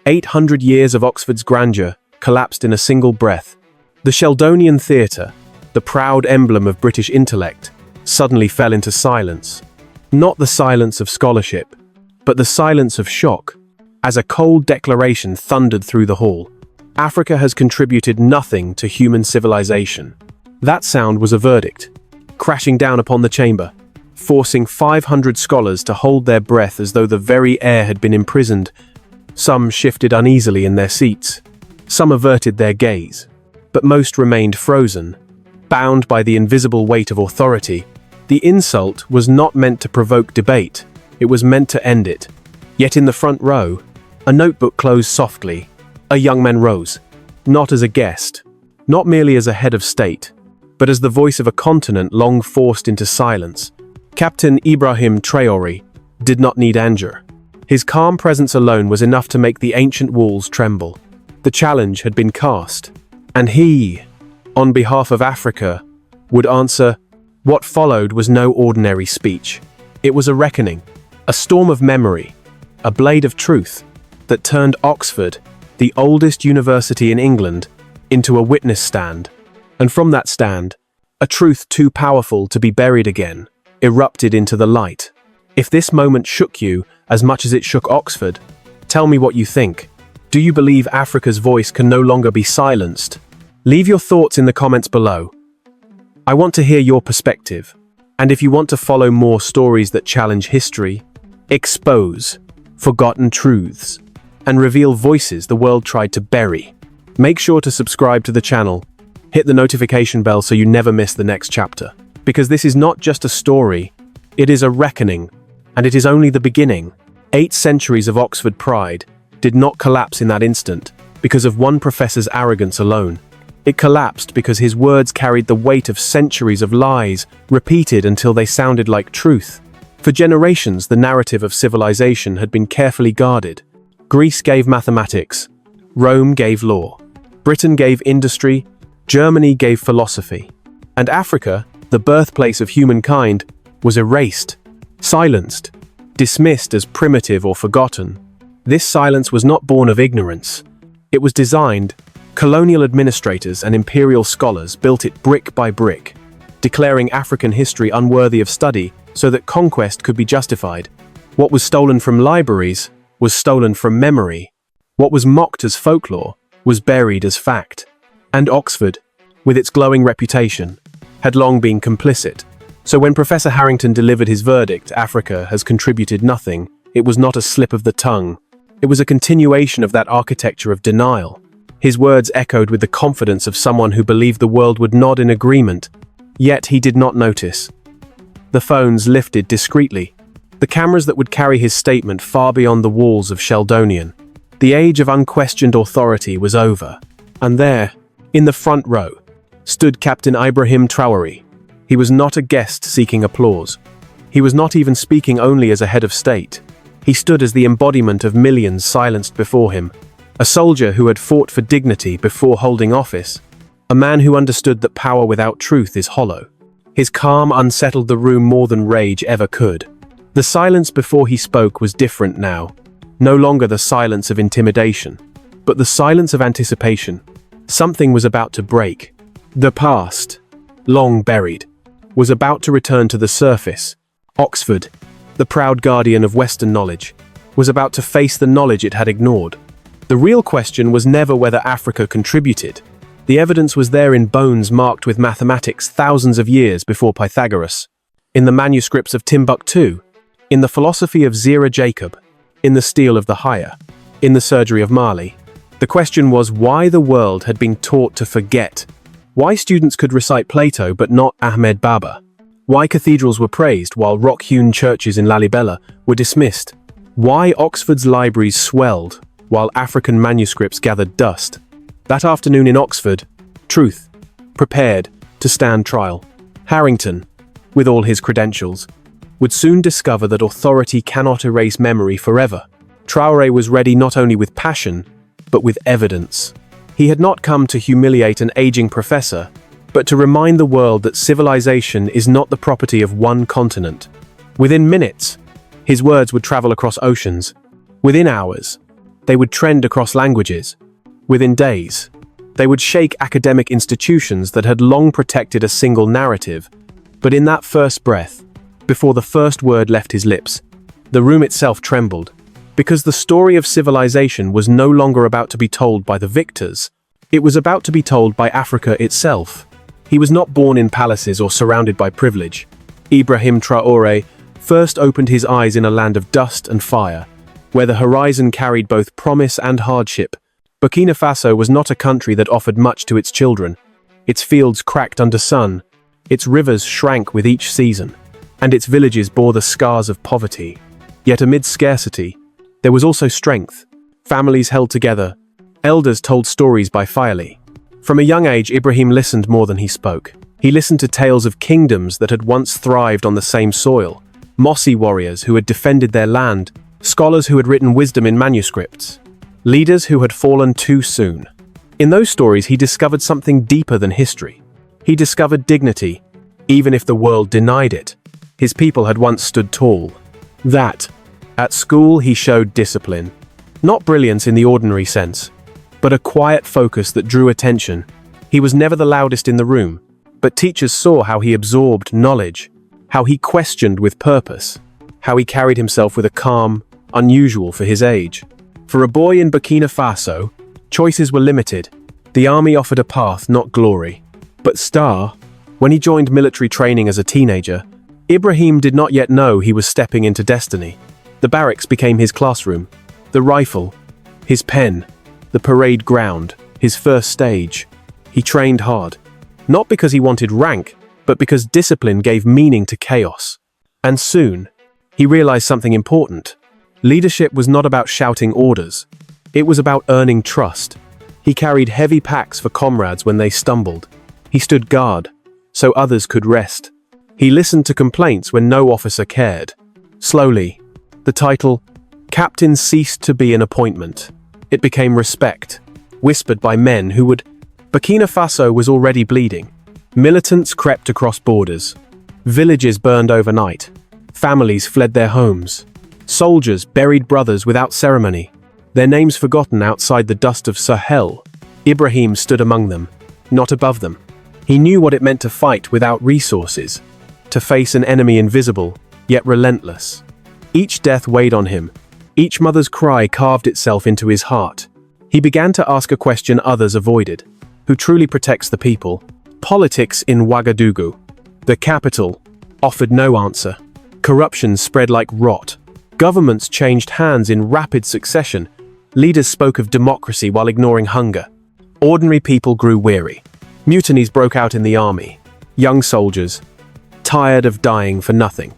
800 years of Oxford's grandeur collapsed in a single breath. The Sheldonian Theatre, the proud emblem of British intellect, suddenly fell into silence. Not the silence of scholarship, but the silence of shock, as a cold declaration thundered through the hall. Africa has contributed nothing to human civilization. That sound was a verdict, crashing down upon the chamber, forcing 500 scholars to hold their breath as though the very air had been imprisoned. Some shifted uneasily in their seats. Some averted their gaze. But most remained frozen, bound by the invisible weight of authority. The insult was not meant to provoke debate. It was meant to end it. Yet in the front row, a notebook closed softly. A young man rose, not as a guest, not merely as a head of state, but as the voice of a continent long forced into silence. Captain Ibrahim Traore did not need anger. His calm presence alone was enough to make the ancient walls tremble. The challenge had been cast, and he, on behalf of Africa, would answer. What followed was no ordinary speech. It was a reckoning, a storm of memory, a blade of truth that turned Oxford, the oldest university in England, into a witness stand. And from that stand, a truth too powerful to be buried again erupted into the light. If this moment shook you as much as it shook Oxford, tell me what you think. Do you believe Africa's voice can no longer be silenced? Leave your thoughts in the comments below. I want to hear your perspective. And if you want to follow more stories that challenge history, expose forgotten truths, and reveal voices the world tried to bury, make sure to subscribe to the channel. Hit the notification bell so you never miss the next chapter. Because this is not just a story, it is a reckoning, and it is only the beginning. 8 centuries of Oxford pride did not collapse in that instant because of one professor's arrogance alone. It collapsed because his words carried the weight of centuries of lies, repeated until they sounded like truth. For generations, the narrative of civilization had been carefully guarded. Greece gave mathematics, Rome gave law, Britain gave industry, Germany gave philosophy, and Africa, the birthplace of humankind, was erased, silenced, dismissed as primitive or forgotten. This silence was not born of ignorance. It was designed. Colonial administrators and imperial scholars built it brick by brick, declaring African history unworthy of study so that conquest could be justified. What was stolen from libraries was stolen from memory. What was mocked as folklore was buried as fact. And Oxford, with its glowing reputation, had long been complicit. So when Professor Harrington delivered his verdict, Africa has contributed nothing, it was not a slip of the tongue. It was a continuation of that architecture of denial. His words echoed with the confidence of someone who believed the world would nod in agreement. Yet he did not notice. The phones lifted discreetly. The cameras that would carry his statement far beyond the walls of Sheldonian. The age of unquestioned authority was over. And there, in the front row, stood Captain Ibrahim Traore. He was not a guest seeking applause. He was not even speaking only as a head of state. He stood as the embodiment of millions silenced before him. A soldier who had fought for dignity before holding office. A man who understood that power without truth is hollow. His calm unsettled the room more than rage ever could. The silence before he spoke was different now. No longer the silence of intimidation, but the silence of anticipation. Something was about to break. The past, long buried, was about to return to the surface. Oxford, the proud guardian of Western knowledge, was about to face the knowledge it had ignored. The real question was never whether Africa contributed. The evidence was there in bones marked with mathematics thousands of years before Pythagoras, in the manuscripts of Timbuktu, in the philosophy of Zira Jacob, in the steel of the Haya, in the surgery of Mali. The question was why the world had been taught to forget. Why students could recite Plato but not Ahmed Baba. Why cathedrals were praised while rock-hewn churches in Lalibela were dismissed. Why Oxford's libraries swelled while African manuscripts gathered dust. That afternoon in Oxford, truth, prepared to stand trial. Harrington, with all his credentials, would soon discover that authority cannot erase memory forever. Traore was ready not only with passion, but with evidence. He had not come to humiliate an aging professor, but to remind the world that civilization is not the property of one continent. Within minutes, his words would travel across oceans. Within hours, They would trend across languages. Within days, they would shake academic institutions that had long protected a single narrative. But in that first breath, before the first word left his lips, the room itself trembled, because the story of civilization was no longer about to be told by the victors. It was about to be told by Africa itself. He was not born in palaces or surrounded by privilege. Ibrahim Traore first opened his eyes in a land of dust and fire, where the horizon carried both promise and hardship. Burkina Faso was not a country that offered much to its children. Its fields cracked under sun, its rivers shrank with each season, and its villages bore the scars of poverty. Yet amid scarcity, there was also strength. Families held together. Elders told stories by firely. From a young age, Ibrahim listened more than he spoke. He listened to tales of kingdoms that had once thrived on the same soil, mossy warriors who had defended their land, scholars who had written wisdom in manuscripts, leaders who had fallen too soon. In those stories, he discovered something deeper than history. He discovered dignity, even if the world denied it. His people had once stood tall. At school, he showed discipline. Not brilliance in the ordinary sense, but a quiet focus that drew attention. He was never the loudest in the room, but teachers saw how he absorbed knowledge, how he questioned with purpose, how he carried himself with a calm, unusual for his age. For a boy in Burkina Faso, choices were limited. The army offered a path, not glory. But when he joined military training as a teenager, Ibrahim did not yet know he was stepping into destiny. The barracks became his classroom, the rifle, his pen, the parade ground, his first stage. He trained hard, not because he wanted rank, but because discipline gave meaning to chaos. And soon, he realized something important. Leadership was not about shouting orders. It was about earning trust. He carried heavy packs for comrades when they stumbled. He stood guard, so others could rest. He listened to complaints when no officer cared. Slowly, the title, Captain, ceased to be an appointment. It became respect, whispered by men who would. Burkina Faso was already bleeding. Militants crept across borders. Villages burned overnight. Families fled their homes. Soldiers buried brothers without ceremony, their names forgotten outside the dust of Sahel. Ibrahim stood among them, not above them. He knew what it meant to fight without resources, to face an enemy invisible, yet relentless. Each death weighed on him. Each mother's cry carved itself into his heart. He began to ask a question others avoided. Who truly protects the people? Politics in Ouagadougou, the capital, offered no answer. Corruption spread like rot. Governments changed hands in rapid succession. Leaders spoke of democracy while ignoring hunger. Ordinary people grew weary. Mutinies broke out in the army. Young soldiers, tired of dying for nothing.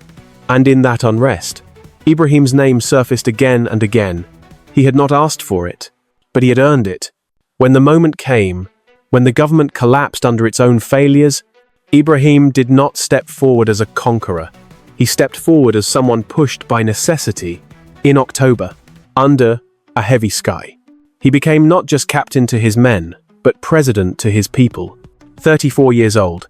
And in that unrest, Ibrahim's name surfaced again and again. He had not asked for it, but he had earned it. When the moment came, when the government collapsed under its own failures, Ibrahim did not step forward as a conqueror. He stepped forward as someone pushed by necessity. In October, under a heavy sky, he became not just captain to his men, but president to his people. 34 years old,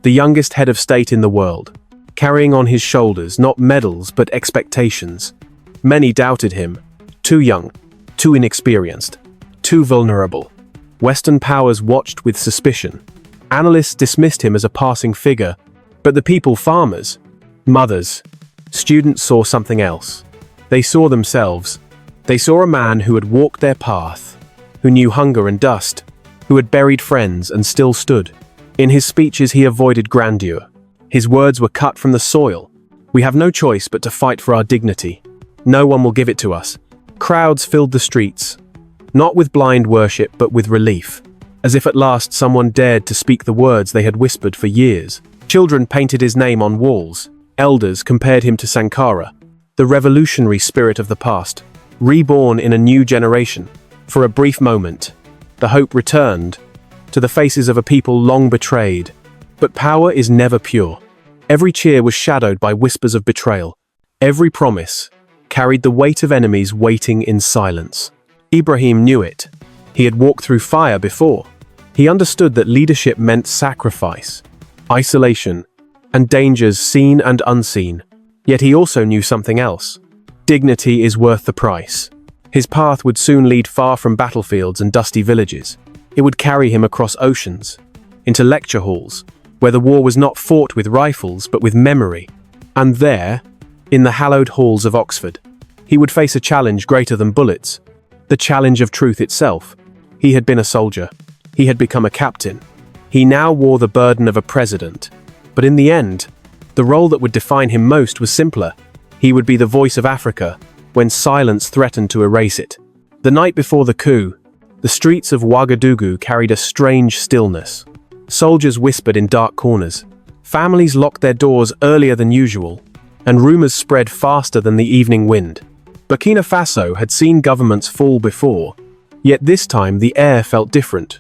the youngest head of state in the world, carrying on his shoulders not medals but expectations. Many doubted him. Too young, too inexperienced, too vulnerable. Western powers watched with suspicion. Analysts dismissed him as a passing figure, but the people, farmers, mothers, students saw something else. They saw themselves. They saw a man who had walked their path, who knew hunger and dust, who had buried friends and still stood. In his speeches he avoided grandeur. His words were cut from the soil. We have no choice but to fight for our dignity. No one will give it to us. Crowds filled the streets, not with blind worship but with relief, as if at last someone dared to speak the words they had whispered for years. Children painted his name on walls. Elders compared him to Sankara, the revolutionary spirit of the past, reborn in a new generation. For a brief moment, the hope returned to the faces of a people long betrayed. But power is never pure. Every cheer was shadowed by whispers of betrayal. Every promise carried the weight of enemies waiting in silence. Ibrahim knew it. He had walked through fire before. He understood that leadership meant sacrifice, isolation, and dangers seen and unseen. Yet he also knew something else. Dignity is worth the price. His path would soon lead far from battlefields and dusty villages. It would carry him across oceans, into lecture halls, where the war was not fought with rifles but with memory. And there, in the hallowed halls of Oxford, he would face a challenge greater than bullets, the challenge of truth itself. He had been a soldier. He had become a captain. He now wore the burden of a president. But in the end, the role that would define him most was simpler. He would be the voice of Africa when silence threatened to erase it. The night before the coup, the streets of Ouagadougou carried a strange stillness. Soldiers whispered in dark corners. Families locked their doors earlier than usual, and rumors spread faster than the evening wind. Burkina Faso had seen governments fall before, yet this time the air felt different.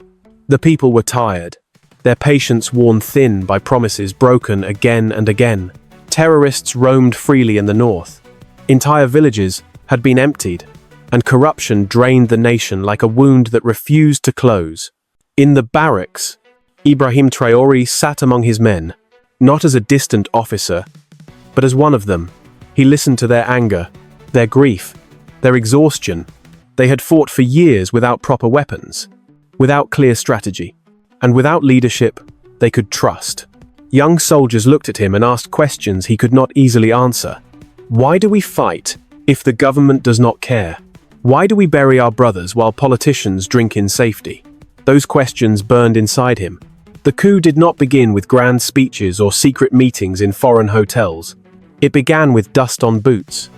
The people were tired, their patience worn thin by promises broken again and again. Terrorists roamed freely in the north. Entire villages had been emptied, and corruption drained the nation like a wound that refused to close. In the barracks, Ibrahim Traore sat among his men, not as a distant officer, but as one of them. He listened to their anger, their grief, their exhaustion. They had fought for years without proper weapons, without clear strategy, and without leadership they could trust. Young soldiers looked at him and asked questions he could not easily answer. Why do we fight if the government does not care? Why do we bury our brothers while politicians drink in safety? Those questions burned inside him. The coup did not begin with grand speeches or secret meetings in foreign hotels. It began with dust on boots,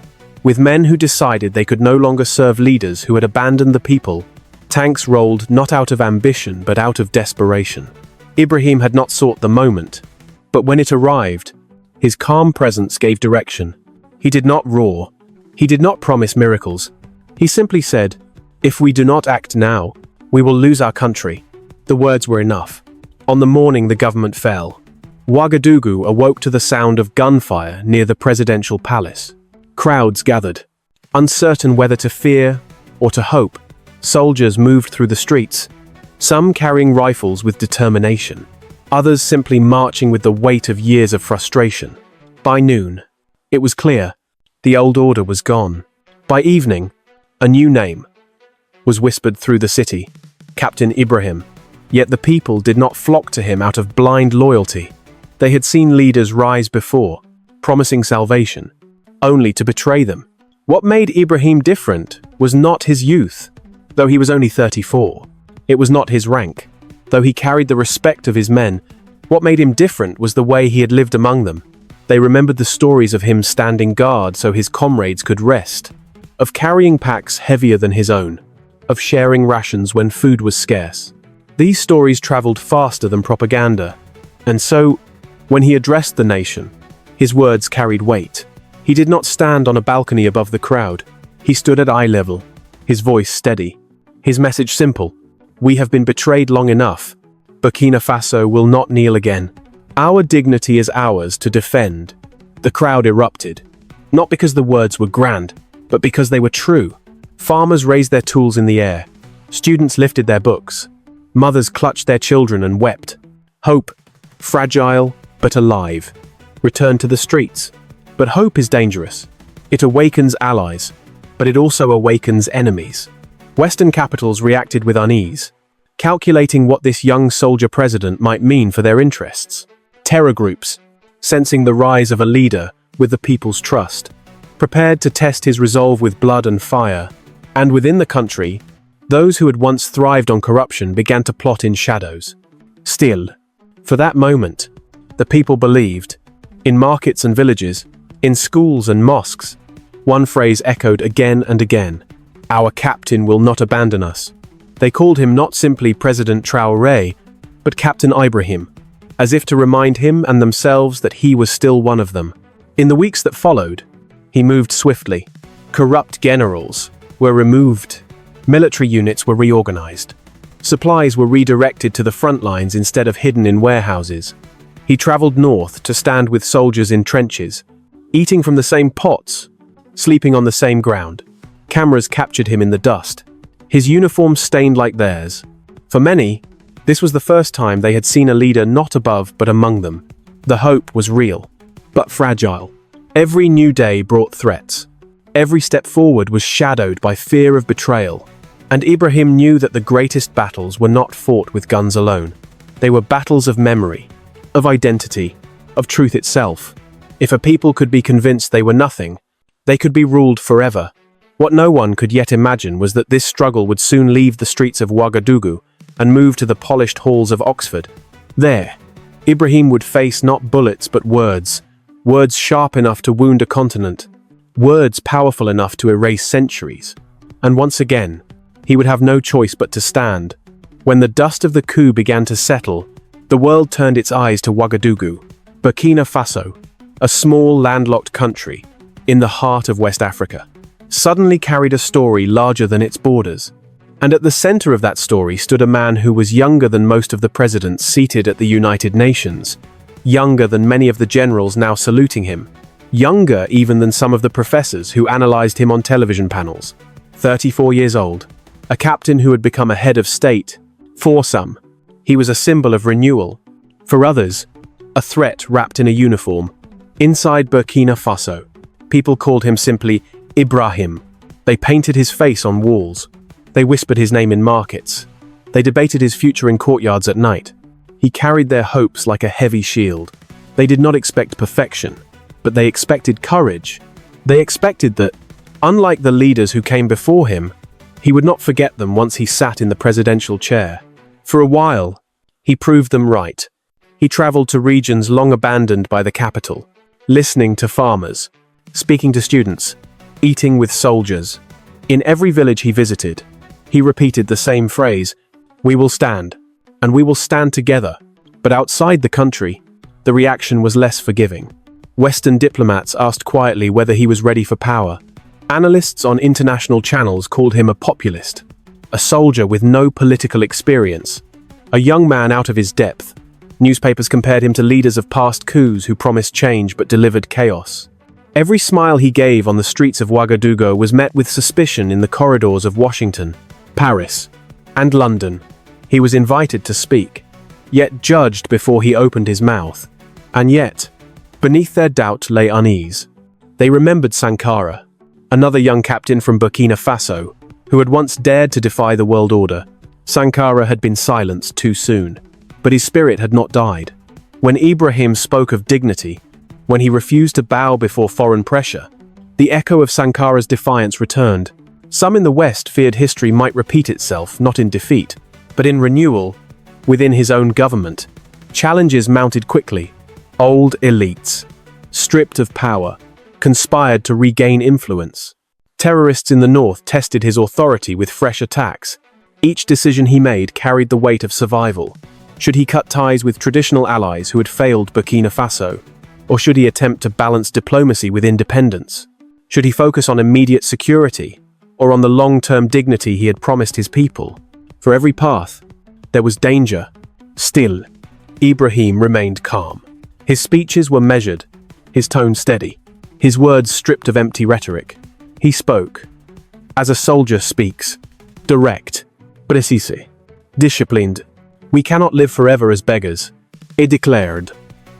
with men who decided they could no longer serve leaders who had abandoned the people. Tanks rolled not out of ambition but out of desperation. Ibrahim had not sought the moment, but when it arrived, his calm presence gave direction. He did not roar. He did not promise miracles. He simply said, "If we do not act now, we will lose our country." The words were enough. On the morning the government fell, Ouagadougou awoke to the sound of gunfire near the presidential palace. Crowds gathered, uncertain whether to fear or to hope. Soldiers moved through the streets, some carrying rifles with determination, others simply marching with the weight of years of frustration. By noon, it was clear, the old order was gone. By evening, a new name was whispered through the city, Captain Ibrahim. Yet the people did not flock to him out of blind loyalty. They had seen leaders rise before, promising salvation, only to betray them. What made Ibrahim different was not his youth, though he was only 34. It was not his rank, though he carried the respect of his men. What made him different was the way he had lived among them. They remembered the stories of him standing guard so his comrades could rest, of carrying packs heavier than his own, of sharing rations when food was scarce. These stories traveled faster than propaganda, and so, when he addressed the nation, his words carried weight. He did not stand on a balcony above the crowd. He stood at eye level, his voice steady, his message simple. We have been betrayed long enough. Burkina Faso will not kneel again. Our dignity is ours to defend. The crowd erupted, not because the words were grand, but because they were true. Farmers raised their tools in the air. Students lifted their books. Mothers clutched their children and wept. Hope, fragile but alive, returned to the streets. But hope is dangerous. It awakens allies, but it also awakens enemies. Western capitals reacted with unease, calculating what this young soldier president might mean for their interests. Terror groups, sensing the rise of a leader with the people's trust, prepared to test his resolve with blood and fire. And within the country, those who had once thrived on corruption began to plot in shadows. Still, for that moment, the people believed. In markets and villages, in schools and mosques, one phrase echoed again and again: "Our captain will not abandon us." They called him not simply President Traore, but Captain Ibrahim, as if to remind him and themselves that he was still one of them. In the weeks that followed, he moved swiftly. Corrupt generals were removed. Military units were reorganized. Supplies were redirected to the front lines instead of hidden in warehouses. He traveled north to stand with soldiers in trenches, eating from the same pots, sleeping on the same ground. Cameras captured him in the dust, his uniform stained like theirs. For many, this was the first time they had seen a leader not above but among them. The hope was real, but fragile. Every new day brought threats. Every step forward was shadowed by fear of betrayal. And Ibrahim knew that the greatest battles were not fought with guns alone. They were battles of memory, of identity, of truth itself. If a people could be convinced they were nothing, they could be ruled forever. What no one could yet imagine was that this struggle would soon leave the streets of Ouagadougou and move to the polished halls of Oxford. There, Ibrahim would face not bullets but words, words sharp enough to wound a continent, words powerful enough to erase centuries. And once again, he would have no choice but to stand. When the dust of the coup began to settle, the world turned its eyes to Ouagadougou, Burkina Faso, a small landlocked country in the heart of West Africa, suddenly carried a story larger than its borders. And at the center of that story stood a man who was younger than most of the presidents seated at the United Nations, younger than many of the generals now saluting him, younger even than some of the professors who analyzed him on television panels. 34 years old, a captain who had become a head of state. For some, he was a symbol of renewal. For others, a threat wrapped in a uniform. Inside Burkina Faso, people called him simply Ibrahim. They painted his face on walls. They whispered his name in markets. They debated his future in courtyards at night. He carried their hopes like a heavy shield. They did not expect perfection, but they expected courage. They expected that, unlike the leaders who came before him, he would not forget them once he sat in the presidential chair. For a while, he proved them right. He traveled to regions long abandoned by the capital, listening to farmers, speaking to students, eating with soldiers. In every village he visited, he repeated the same phrase, "We will stand, and we will stand together." But outside the country, the reaction was less forgiving. Western diplomats asked quietly whether he was ready for power. Analysts on international channels called him a populist, a soldier with no political experience, a young man out of his depth. Newspapers compared him to leaders of past coups who promised change but delivered chaos. Every smile he gave on the streets of Ouagadougou was met with suspicion in the corridors of Washington, Paris, and London. He was invited to speak, yet judged before he opened his mouth. And yet, beneath their doubt lay unease. They remembered Sankara, another young captain from Burkina Faso, who had once dared to defy the world order. Sankara had been silenced too soon, but his spirit had not died. When Ibrahim spoke of dignity, when he refused to bow before foreign pressure, the echo of Sankara's defiance returned. Some in the West feared history might repeat itself, not in defeat, but in renewal. Within his own government, challenges mounted quickly. Old elites, stripped of power, conspired to regain influence. Terrorists in the north tested his authority with fresh attacks. Each decision he made carried the weight of survival. Should he cut ties with traditional allies who had failed Burkina Faso? Or should he attempt to balance diplomacy with independence? Should he focus on immediate security, or on the long-term dignity he had promised his people? For every path, there was danger. Still, Ibrahim remained calm. His speeches were measured, his tone steady, his words stripped of empty rhetoric. He spoke, as a soldier speaks, direct, précis, disciplined. We cannot live forever as beggars. He declared,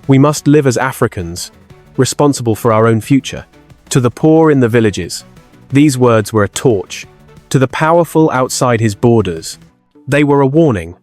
we must live as Africans, responsible for our own future. To the poor in the villages, these words were a torch. To the powerful outside his borders, they were a warning.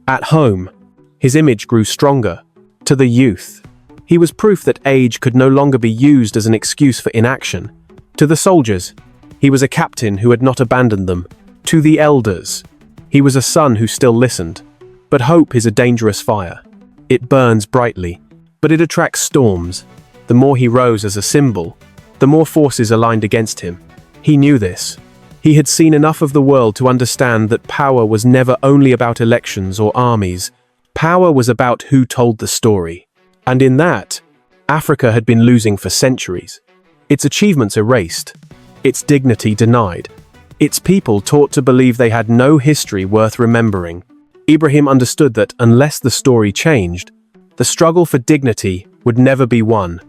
At home, his image grew stronger. To the youth, he was proof that age could no longer be used as an excuse for inaction. To the soldiers, he was a captain who had not abandoned them. To the elders, he was a son who still listened. But hope is a dangerous fire. It burns brightly, but it attracts storms. The more he rose as a symbol, the more forces aligned against him. He knew this. He had seen enough of the world to understand that power was never only about elections or armies. Power was about who told the story. And in that, Africa had been losing for centuries. Its achievements erased, its dignity denied, its people taught to believe they had no history worth remembering. Ibrahim understood that unless the story changed, the struggle for dignity would never be won.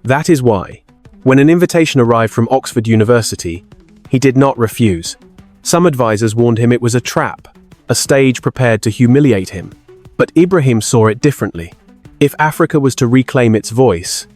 That is why, when an invitation arrived from Oxford University, he did not refuse. Some advisors warned him it was a trap, a stage prepared to humiliate him. But Ibrahim saw it differently. If Africa was to reclaim its voice,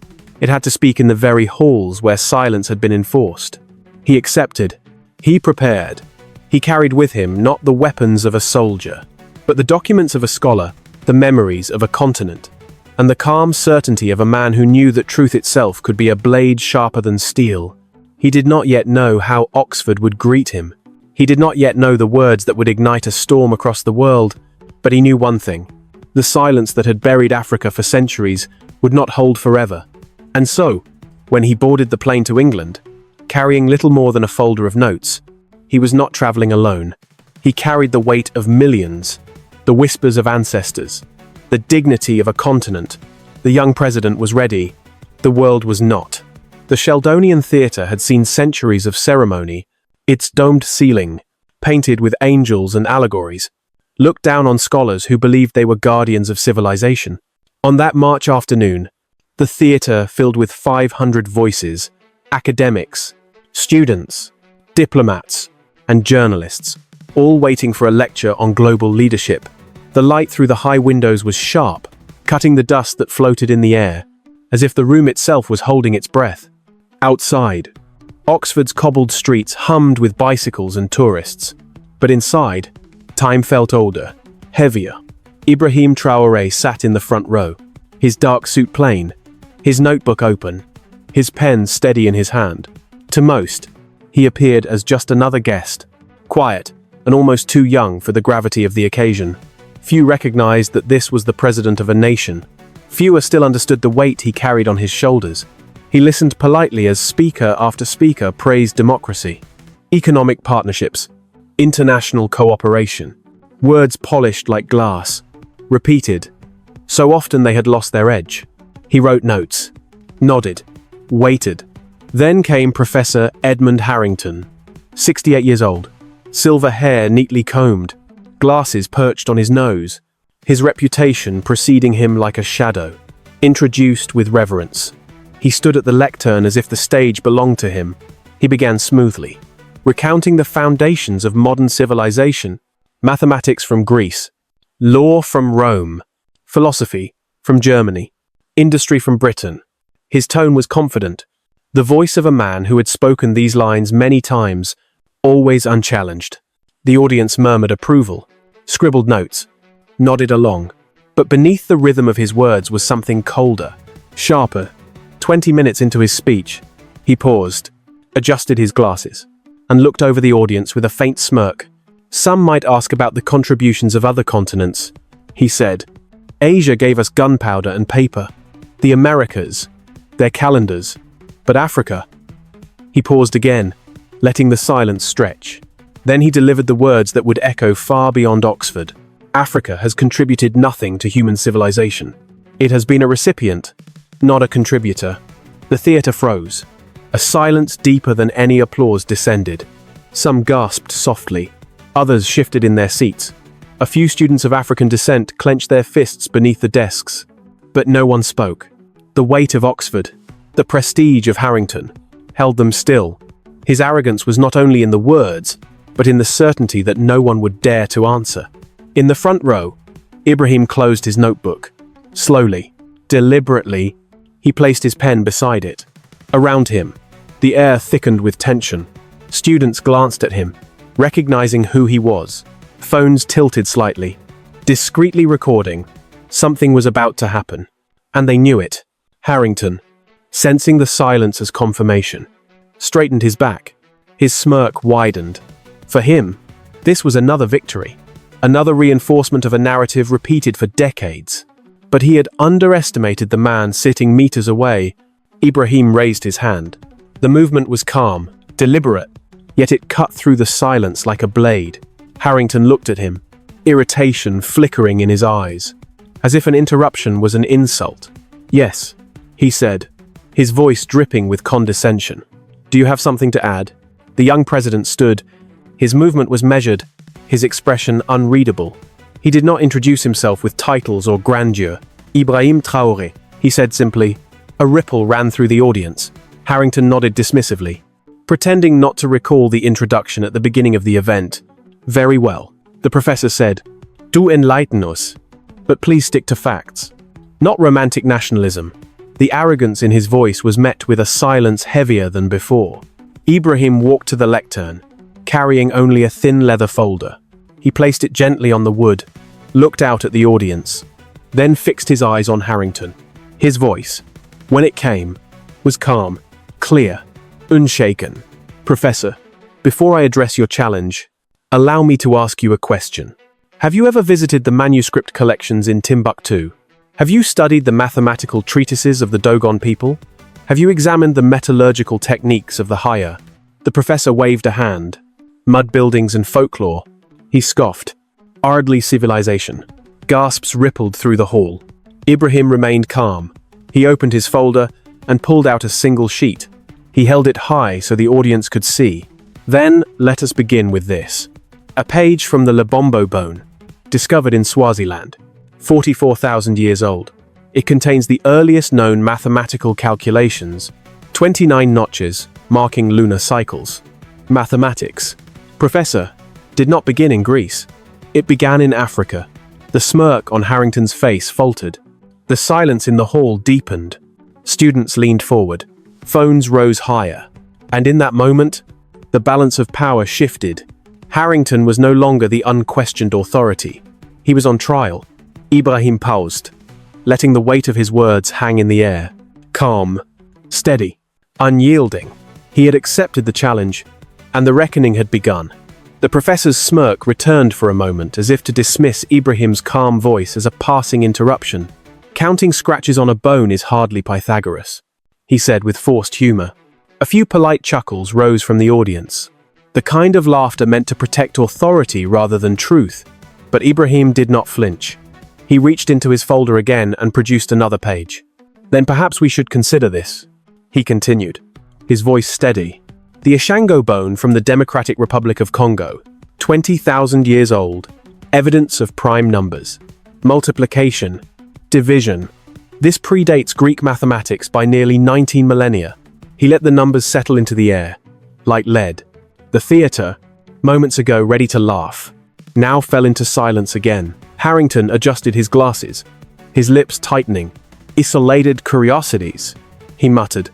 it had to speak in the very halls where silence had been enforced. He accepted. He prepared. He carried with him not the weapons of a soldier, but the documents of a scholar, the memories of a continent, and the calm certainty of a man who knew that truth itself could be a blade sharper than steel. He did not yet know how Oxford would greet him. He did not yet know the words that would ignite a storm across the world, but he knew one thing. The silence that had buried Africa for centuries would not hold forever. And so, when he boarded the plane to England, carrying little more than a folder of notes, he was not traveling alone. He carried the weight of millions, the whispers of ancestors, the dignity of a continent. The young president was ready. The world was not. The Sheldonian Theatre had seen centuries of ceremony, its domed ceiling, painted with angels and allegories, looked down on scholars who believed they were guardians of civilization. On that March afternoon, the theatre filled with 500 voices, academics, students, diplomats, and journalists, all waiting for a lecture on global leadership. The light through the high windows was sharp, cutting the dust that floated in the air, as if the room itself was holding its breath. Outside, Oxford's cobbled streets hummed with bicycles and tourists. But inside, time felt older, heavier. Ibrahim Traore sat in the front row, his dark suit plain, his notebook open, his pen steady in his hand. To most, he appeared as just another guest, quiet and almost too young for the gravity of the occasion. Few recognized that this was the president of a nation. Fewer still understood the weight he carried on his shoulders. He listened politely as speaker after speaker praised democracy, economic partnerships, international cooperation. Words polished like glass, repeated. So often they had lost their edge. He wrote notes, nodded, waited. Then came Professor Edmund Harrington, 68 years old, silver hair neatly combed, glasses perched on his nose, his reputation preceding him like a shadow. Introduced with reverence, he stood at the lectern as if the stage belonged to him. He began smoothly, recounting the foundations of modern civilization, mathematics from Greece, law from Rome, philosophy from Germany, industry from Britain. His tone was confident, the voice of a man who had spoken these lines many times, always unchallenged. The audience murmured approval, scribbled notes, nodded along. But beneath the rhythm of his words was something colder, sharper. 20 minutes into his speech, he paused, adjusted his glasses, and looked over the audience with a faint smirk. Some might ask about the contributions of other continents, he said. Asia gave us gunpowder and paper. The Americas, their calendars. But Africa? He paused again, letting the silence stretch. Then he delivered the words that would echo far beyond Oxford. Africa has contributed nothing to human civilization. It has been a recipient, not a contributor. The theatre froze. A silence deeper than any applause descended. Some gasped softly. Others shifted in their seats. A few students of African descent clenched their fists beneath the desks. But no one spoke. The weight of Oxford, the prestige of Harrington, held them still. His arrogance was not only in the words, but in the certainty that no one would dare to answer. In the front row, Ibrahim closed his notebook. Slowly, deliberately, he placed his pen beside it. Around him, the air thickened with tension. Students glanced at him, recognizing who he was. Phones tilted slightly, discreetly recording. Something was about to happen. And they knew it. Harrington, sensing the silence as confirmation, straightened his back. His smirk widened. For him, this was another victory. Another reinforcement of a narrative repeated for decades. But he had underestimated the man sitting meters away. Ibrahim raised his hand. The movement was calm, deliberate, yet it cut through the silence like a blade. Harrington looked at him, irritation flickering in his eyes, as if an interruption was an insult. Yes, he said, his voice dripping with condescension. Do you have something to add? The young president stood. His movement was measured, his expression unreadable. He did not introduce himself with titles or grandeur. Ibrahim Traore, he said simply. A ripple ran through the audience. Harrington nodded dismissively, pretending not to recall the introduction at the beginning of the event. Very well, the professor said. Do enlighten us, but please stick to facts. Not romantic nationalism. The arrogance in his voice was met with a silence heavier than before. Ibrahim walked to the lectern, carrying only a thin leather folder. He placed it gently on the wood, looked out at the audience, then fixed his eyes on Harrington. His voice, when it came, was calm, clear, unshaken. "Professor, before I address your challenge, allow me to ask you a question. Have you ever visited the manuscript collections in Timbuktu? Have you studied the mathematical treatises of the Dogon people? Have you examined the metallurgical techniques of the Haya?" The professor waved a hand. "Mud buildings and folklore," he scoffed. "Hardly civilization." Gasps rippled through the hall. Ibrahim remained calm. He opened his folder and pulled out a single sheet. He held it high so the audience could see. "Then, let us begin with this. A page from the Lebombo bone, discovered in Swaziland, 44,000 years old. It contains the earliest known mathematical calculations, 29 notches, marking lunar cycles. Mathematics, Professor, did not begin in Greece. It began in Africa." The smirk on Harrington's face faltered. The silence in the hall deepened. Students leaned forward. Phones rose higher. And in that moment, the balance of power shifted. Harrington was no longer the unquestioned authority. He was on trial. Ibrahim paused, letting the weight of his words hang in the air. Calm, steady, unyielding. He had accepted the challenge, and the reckoning had begun. The professor's smirk returned for a moment, as if to dismiss Ibrahim's calm voice as a passing interruption. "Counting scratches on a bone is hardly Pythagoras," he said with forced humor. A few polite chuckles rose from the audience, the kind of laughter meant to protect authority rather than truth. But Ibrahim did not flinch. He reached into his folder again and produced another page. "Then perhaps we should consider this," he continued, his voice steady. "The Ishango bone from the Democratic Republic of Congo, 20,000 years old, evidence of prime numbers, multiplication, division. This predates Greek mathematics by nearly 19 millennia." He let the numbers settle into the air, like lead. The theater, moments ago ready to laugh, now fell into silence again. Harrington adjusted his glasses, his lips tightening. "Isolated curiosities," he muttered.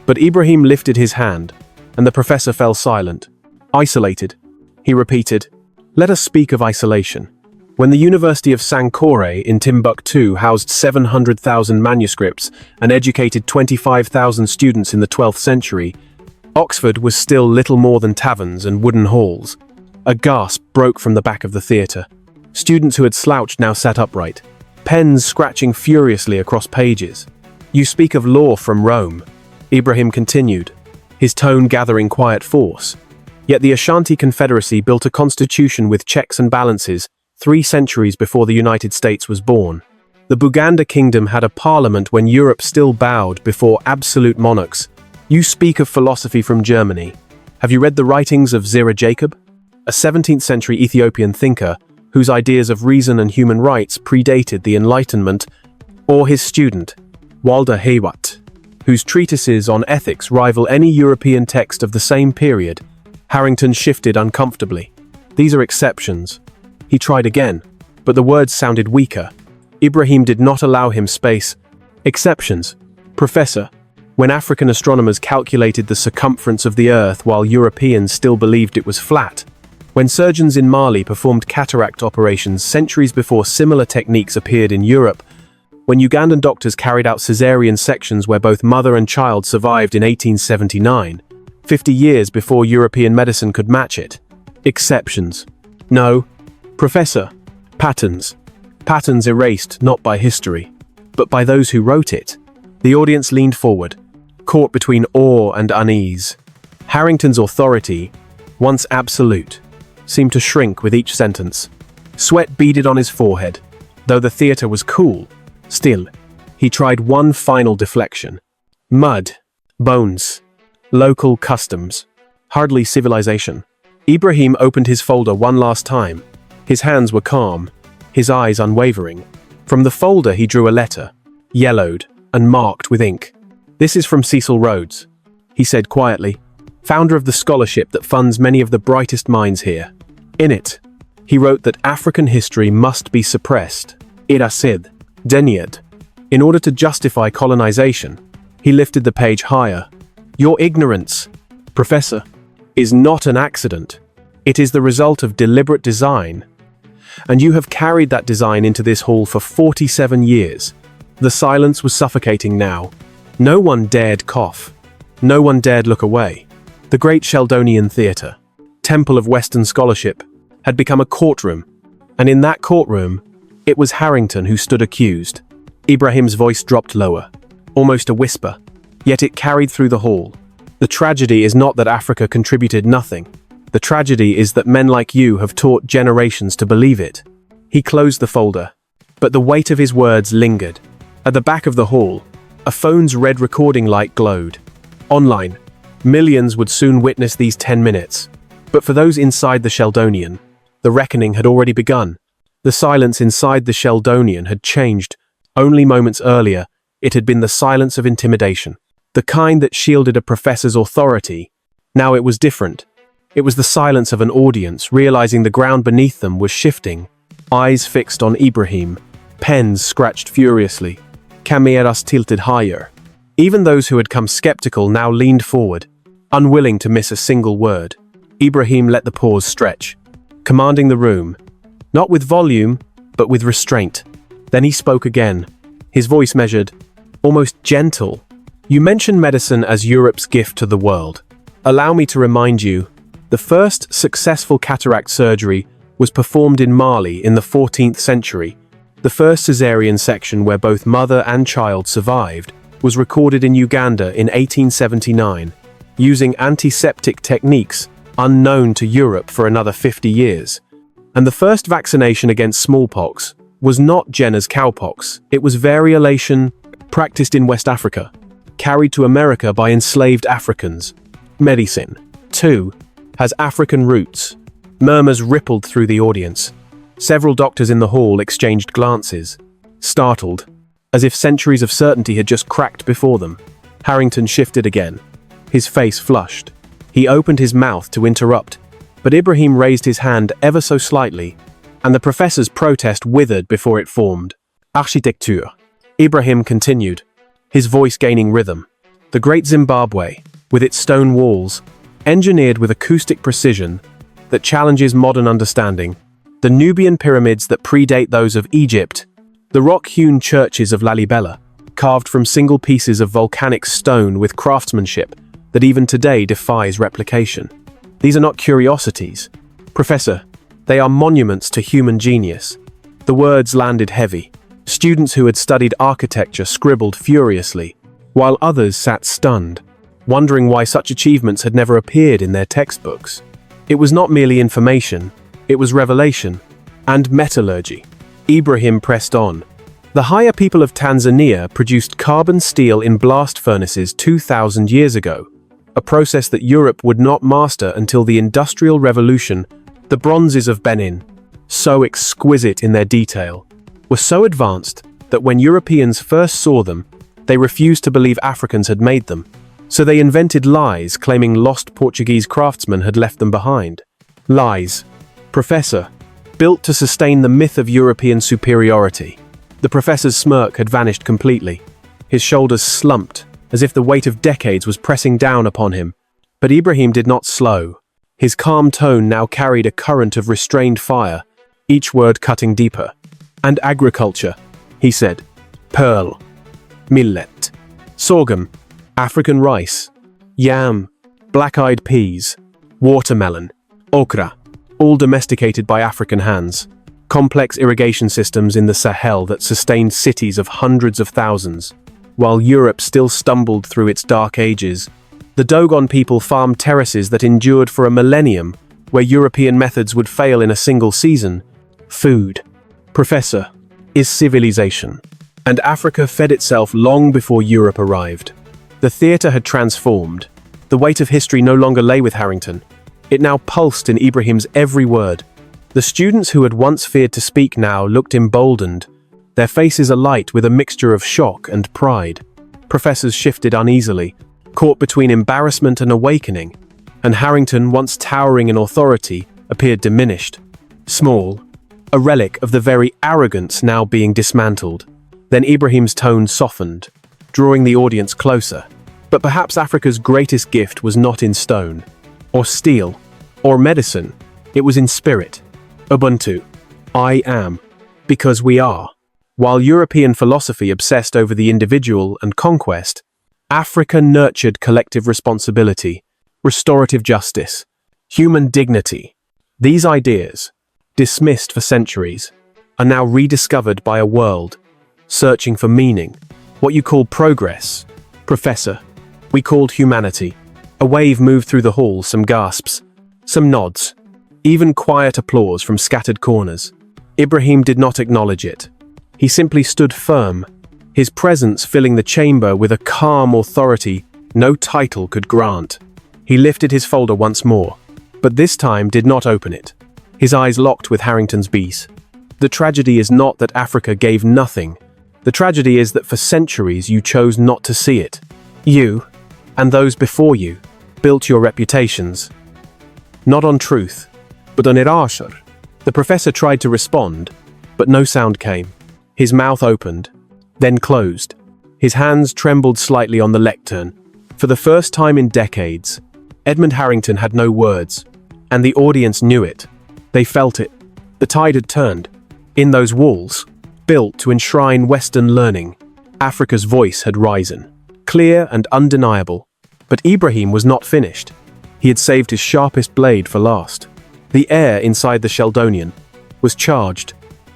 But Ibrahim lifted his hand, and the professor fell silent. "Isolated," he repeated. "Let us speak of isolation. When the University of Sankore in Timbuktu housed 700,000 manuscripts and educated 25,000 students in the 12th century, Oxford was still little more than taverns and wooden halls. A gasp broke from the back of the theatre. Students who had slouched now sat upright, pens scratching furiously across pages. "You speak of law from Rome," Ibrahim continued, his tone gathering quiet force. "Yet the Ashanti Confederacy built a constitution with checks and balances 3 centuries before the United States was born. The Buganda Kingdom had a parliament when Europe still bowed before absolute monarchs. You speak of philosophy from Germany. Have you read the writings of Zira Jacob, a 17th century Ethiopian thinker whose ideas of reason and human rights predated the Enlightenment, or his student, Walter Haywat, whose treatises on ethics rival any European text of the same period?" Harrington shifted uncomfortably. "These are exceptions." He tried again, but the words sounded weaker. Ibrahim did not allow him space. "Exceptions, Professor. When African astronomers calculated the circumference of the Earth while Europeans still believed it was flat. When surgeons in Mali performed cataract operations centuries before similar techniques appeared in Europe. When Ugandan doctors carried out caesarean sections where both mother and child survived in 1879, 50 years before European medicine could match it. Exceptions. No, Professor. Patterns. Patterns erased not by history, but by those who wrote it." The audience leaned forward, caught between awe and unease. Harrington's authority, once absolute, seemed to shrink with each sentence. Sweat beaded on his forehead. Though the theater was cool, still, he tried one final deflection. "Mud, bones, local customs, hardly civilization." Ibrahim opened his folder one last time. His hands were calm, his eyes unwavering. From the folder he drew a letter, yellowed and marked with ink. "This is from Cecil Rhodes," he said quietly, "founder of the scholarship that funds many of the brightest minds here. In it, he wrote that African history must be suppressed, irasid, denied, in order to justify colonization." He lifted the page higher. "Your ignorance," Professor, is not an accident. It is the result of deliberate design. And you have carried that design into this hall for 47 years. The silence was suffocating now. No one dared cough. No one dared look away. The great Sheldonian Theatre, temple of Western scholarship, had become a courtroom. And in that courtroom, it was Harrington who stood accused. Ibrahim's voice dropped lower, almost a whisper, yet it carried through the hall. The tragedy is not that Africa contributed nothing. The tragedy is that men like you have taught generations to believe it. He closed the folder, but the weight of his words lingered. At the back of the hall, a phone's red recording light glowed. Online, millions would soon witness these 10 minutes. But for those inside the Sheldonian, the reckoning had already begun. The silence inside the Sheldonian had changed. Only moments earlier, it had been the silence of intimidation. The kind that shielded a professor's authority. Now it was different. It was the silence of an audience, realizing the ground beneath them was shifting. Eyes fixed on Ibrahim, pens scratched furiously, cameras tilted higher. Even those who had come skeptical now leaned forward, unwilling to miss a single word. Ibrahim let the pause stretch, commanding the room, not with volume, but with restraint. Then he spoke again, his voice measured, almost gentle. You mentioned medicine as Europe's gift to the world. Allow me to remind you, the first successful cataract surgery was performed in Mali in the 14th century. The first caesarean section where both mother and child survived was recorded in Uganda in 1879, using antiseptic techniques unknown to Europe for another 50 years. And the first vaccination against smallpox was not Jenner's cowpox. It was variolation practiced in West Africa, carried to America by enslaved Africans. Medicine, too, has African roots. Murmurs rippled through the audience. Several doctors in the hall exchanged glances, startled, as if centuries of certainty had just cracked before them. Harrington shifted again. His face flushed. He opened his mouth to interrupt, but Ibrahim raised his hand ever so slightly, and the professor's protest withered before it formed. Architecture. Ibrahim continued, his voice gaining rhythm. The great Zimbabwe, with its stone walls, engineered with acoustic precision that challenges modern understanding, the Nubian pyramids that predate those of Egypt, the rock-hewn churches of Lalibela, carved from single pieces of volcanic stone with craftsmanship that even today defies replication. These are not curiosities. Professor, they are monuments to human genius. The words landed heavy. Students who had studied architecture scribbled furiously, while others sat stunned, wondering why such achievements had never appeared in their textbooks. It was not merely information, it was revelation and metallurgy. Ibrahim pressed on. The Haya people of Tanzania produced carbon steel in blast furnaces 2,000 years ago, a process that Europe would not master until the Industrial Revolution. The bronzes of Benin, so exquisite in their detail, were so advanced that when Europeans first saw them, they refused to believe Africans had made them. So they invented lies claiming lost Portuguese craftsmen had left them behind. Lies. Professor, built to sustain the myth of European superiority. The professor's smirk had vanished completely. His shoulders slumped, as if the weight of decades was pressing down upon him. But Ibrahim did not slow. His calm tone now carried a current of restrained fire, each word cutting deeper. And agriculture, he said. Pearl. Millet. Sorghum. African rice. Yam. Black-eyed peas. Watermelon. Okra. All domesticated by African hands. Complex irrigation systems in the Sahel that sustained cities of hundreds of thousands. While Europe still stumbled through its dark ages, the Dogon people farmed terraces that endured for a millennium, where European methods would fail in a single season. Food, Professor, is civilization. And Africa fed itself long before Europe arrived. The theatre had transformed. The weight of history no longer lay with Harrington. It now pulsed in Ibrahim's every word. The students who had once feared to speak now looked emboldened, their faces alight with a mixture of shock and pride. Professors shifted uneasily, caught between embarrassment and awakening, and Harrington, once towering in authority, appeared diminished, small, a relic of the very arrogance now being dismantled. Then Ibrahim's tone softened, drawing the audience closer. But perhaps Africa's greatest gift was not in stone, or steel, or medicine. It was in spirit. Ubuntu. I am. Because we are. While European philosophy obsessed over the individual and conquest, Africa nurtured collective responsibility, restorative justice, human dignity. These ideas, dismissed for centuries, are now rediscovered by a world searching for meaning. What you call progress, Professor, we called humanity. A wave moved through the hall, some gasps, some nods, even quiet applause from scattered corners. Ibrahim did not acknowledge it. He simply stood firm, his presence filling the chamber with a calm authority no title could grant. He lifted his folder once more, but this time did not open it. His eyes locked with Harrington's bees. The tragedy is not that Africa gave nothing. The tragedy is that for centuries you chose not to see it. You, and those before you, built your reputations. Not on truth, but on irashar. The professor tried to respond, but no sound came. His mouth opened, then closed. His hands trembled slightly on the lectern. For the first time in decades, Edmund Harrington had no words, and the audience knew it. They felt it. The tide had turned. In those walls, built to enshrine Western learning, Africa's voice had risen, clear and undeniable. But Ibrahim was not finished. He had saved his sharpest blade for last. The air inside the Sheldonian was charged,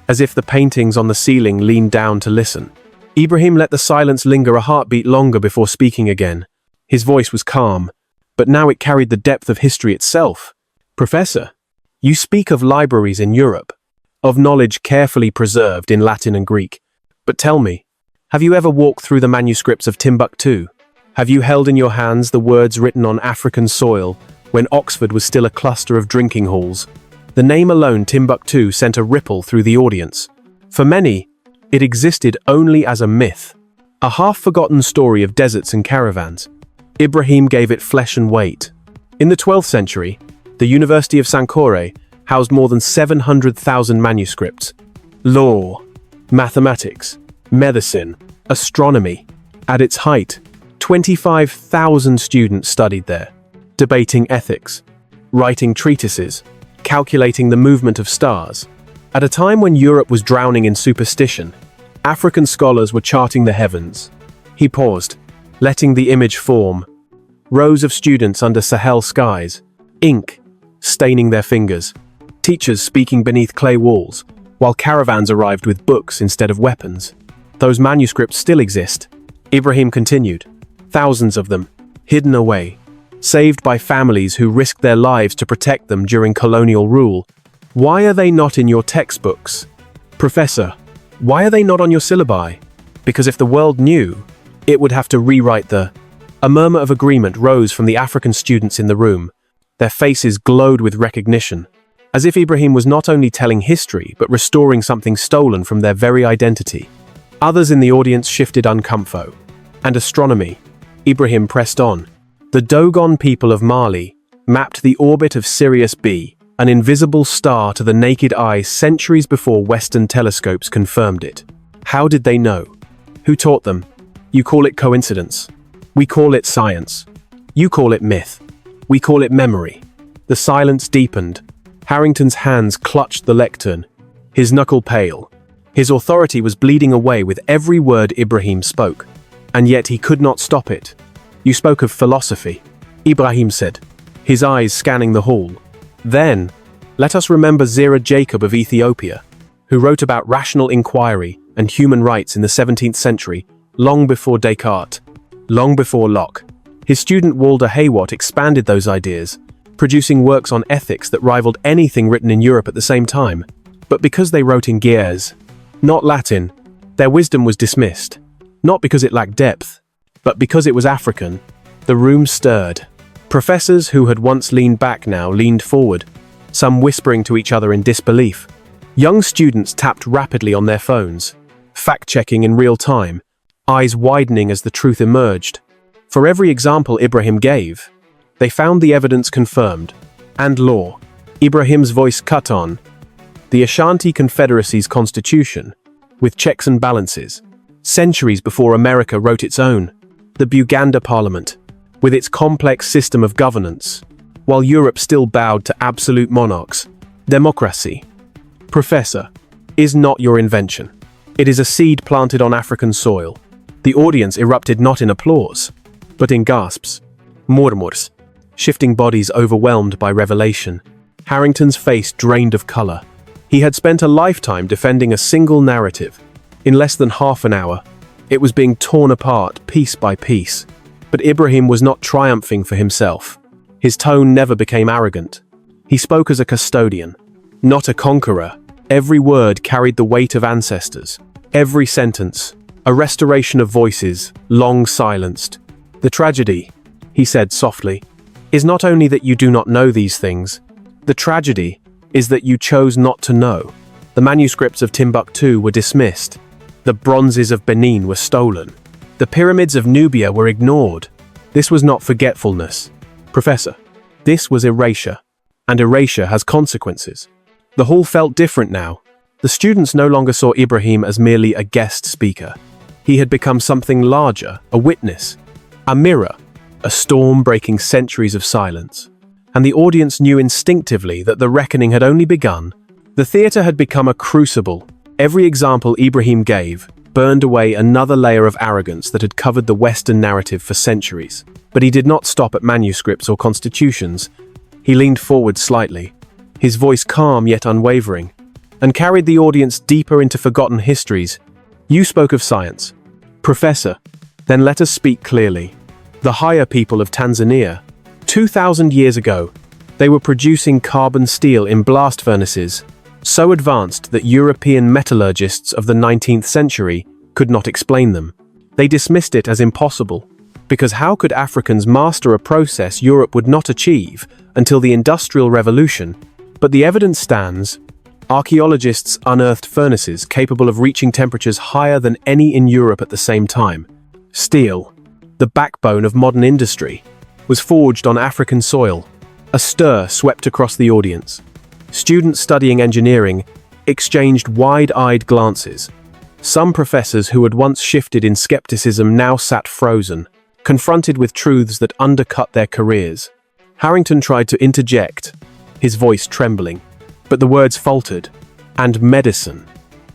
as if the paintings on the ceiling leaned down to listen. Ibrahim let the silence linger a heartbeat longer before speaking again. His voice was calm, but now it carried the depth of history itself. Professor, you speak of libraries in Europe, of knowledge carefully preserved in Latin and Greek. But tell me, have you ever walked through the manuscripts of Timbuktu? Have you held in your hands the words written on African soil when Oxford was still a cluster of drinking halls? The name alone, Timbuktu, sent a ripple through the audience. For many, it existed only as a myth, a half-forgotten story of deserts and caravans. Ibrahim gave it flesh and weight. In the 12th century, the University of Sankore housed more than 700,000 manuscripts. Law, mathematics, medicine, astronomy. At its height, 25,000 students studied there, debating ethics, writing treatises, calculating the movement of stars. At a time when Europe was drowning in superstition, African scholars were charting the heavens. He paused, letting the image form. Rows of students under Sahel skies, ink staining their fingers, teachers speaking beneath clay walls, while caravans arrived with books instead of weapons. Those manuscripts still exist, Ibrahim continued. Thousands of them, hidden away, saved by families who risked their lives to protect them during colonial rule. Why are they not in your textbooks? Professor, why are they not on your syllabi? Because if the world knew, it would have to rewrite the... A murmur of agreement rose from the African students in the room. Their faces glowed with recognition, as if Ibrahim was not only telling history, but restoring something stolen from their very identity. Others in the audience shifted uncomfort. And astronomy. Ibrahim pressed on. The Dogon people of Mali mapped the orbit of Sirius B, an invisible star to the naked eye centuries before Western telescopes confirmed it. How did they know? Who taught them? You call it coincidence. We call it science. You call it myth. We call it memory. The silence deepened. Harrington's hands clutched the lectern, his knuckle pale. His authority was bleeding away with every word Ibrahim spoke, and yet he could not stop it. You spoke of philosophy, Ibrahim said, his eyes scanning the hall. Then, let us remember Zira Jacob of Ethiopia, who wrote about rational inquiry and human rights in the 17th century, long before Descartes, long before Locke. His student Walter Hayward expanded those ideas, producing works on ethics that rivaled anything written in Europe at the same time. But because they wrote in Ge'ez, not Latin, their wisdom was dismissed, not because it lacked depth, but because it was African. The room stirred. Professors who had once leaned back now leaned forward, some whispering to each other in disbelief. Young students tapped rapidly on their phones, fact-checking in real time, eyes widening as the truth emerged. For every example Ibrahim gave, they found the evidence confirmed. And law. Ibrahim's voice cut on. The Ashanti Confederacy's constitution, with checks and balances, centuries before America wrote its own. the Buganda Parliament, with its complex system of governance, while Europe still bowed to absolute monarchs. Democracy, Professor, is not your invention. It is a seed planted on African soil. The audience erupted not in applause, but in gasps, murmurs, shifting bodies overwhelmed by revelation. Harrington's face drained of color. He had spent a lifetime defending a single narrative. In less than half an hour, it was being torn apart piece by piece. But Ibrahim was not triumphing for himself. His tone never became arrogant. He spoke as a custodian, not a conqueror. Every word carried the weight of ancestors. Every sentence, a restoration of voices, long silenced. The tragedy, he said softly, is not only that you do not know these things. The tragedy is that you chose not to know. The manuscripts of Timbuktu were dismissed. The bronzes of Benin were stolen. The pyramids of Nubia were ignored. This was not forgetfulness, Professor. This was erasure. And erasure has consequences. The hall felt different now. The students no longer saw Ibrahim as merely a guest speaker. He had become something larger, a witness, a mirror, a storm breaking centuries of silence. And the audience knew instinctively that the reckoning had only begun. The theater had become a crucible. Every example Ibrahim gave burned away another layer of arrogance that had covered the Western narrative for centuries. But he did not stop at manuscripts or constitutions. He leaned forward slightly, his voice calm yet unwavering, and carried the audience deeper into forgotten histories. You spoke of science, Professor. Then let us speak clearly. The higher people of Tanzania, 2,000 years ago, they were producing carbon steel in blast furnaces, so advanced that European metallurgists of the 19th century could not explain them. They dismissed it as impossible, because how could Africans master a process Europe would not achieve until the Industrial Revolution? But the evidence stands. Archaeologists unearthed furnaces capable of reaching temperatures higher than any in Europe at the same time. Steel, the backbone of modern industry, was forged on African soil. A stir swept across the audience. Students studying engineering exchanged wide-eyed glances. Some professors who had once shifted in skepticism now sat frozen, confronted with truths that undercut their careers. Harrington tried to interject, his voice trembling, but the words faltered. And medicine.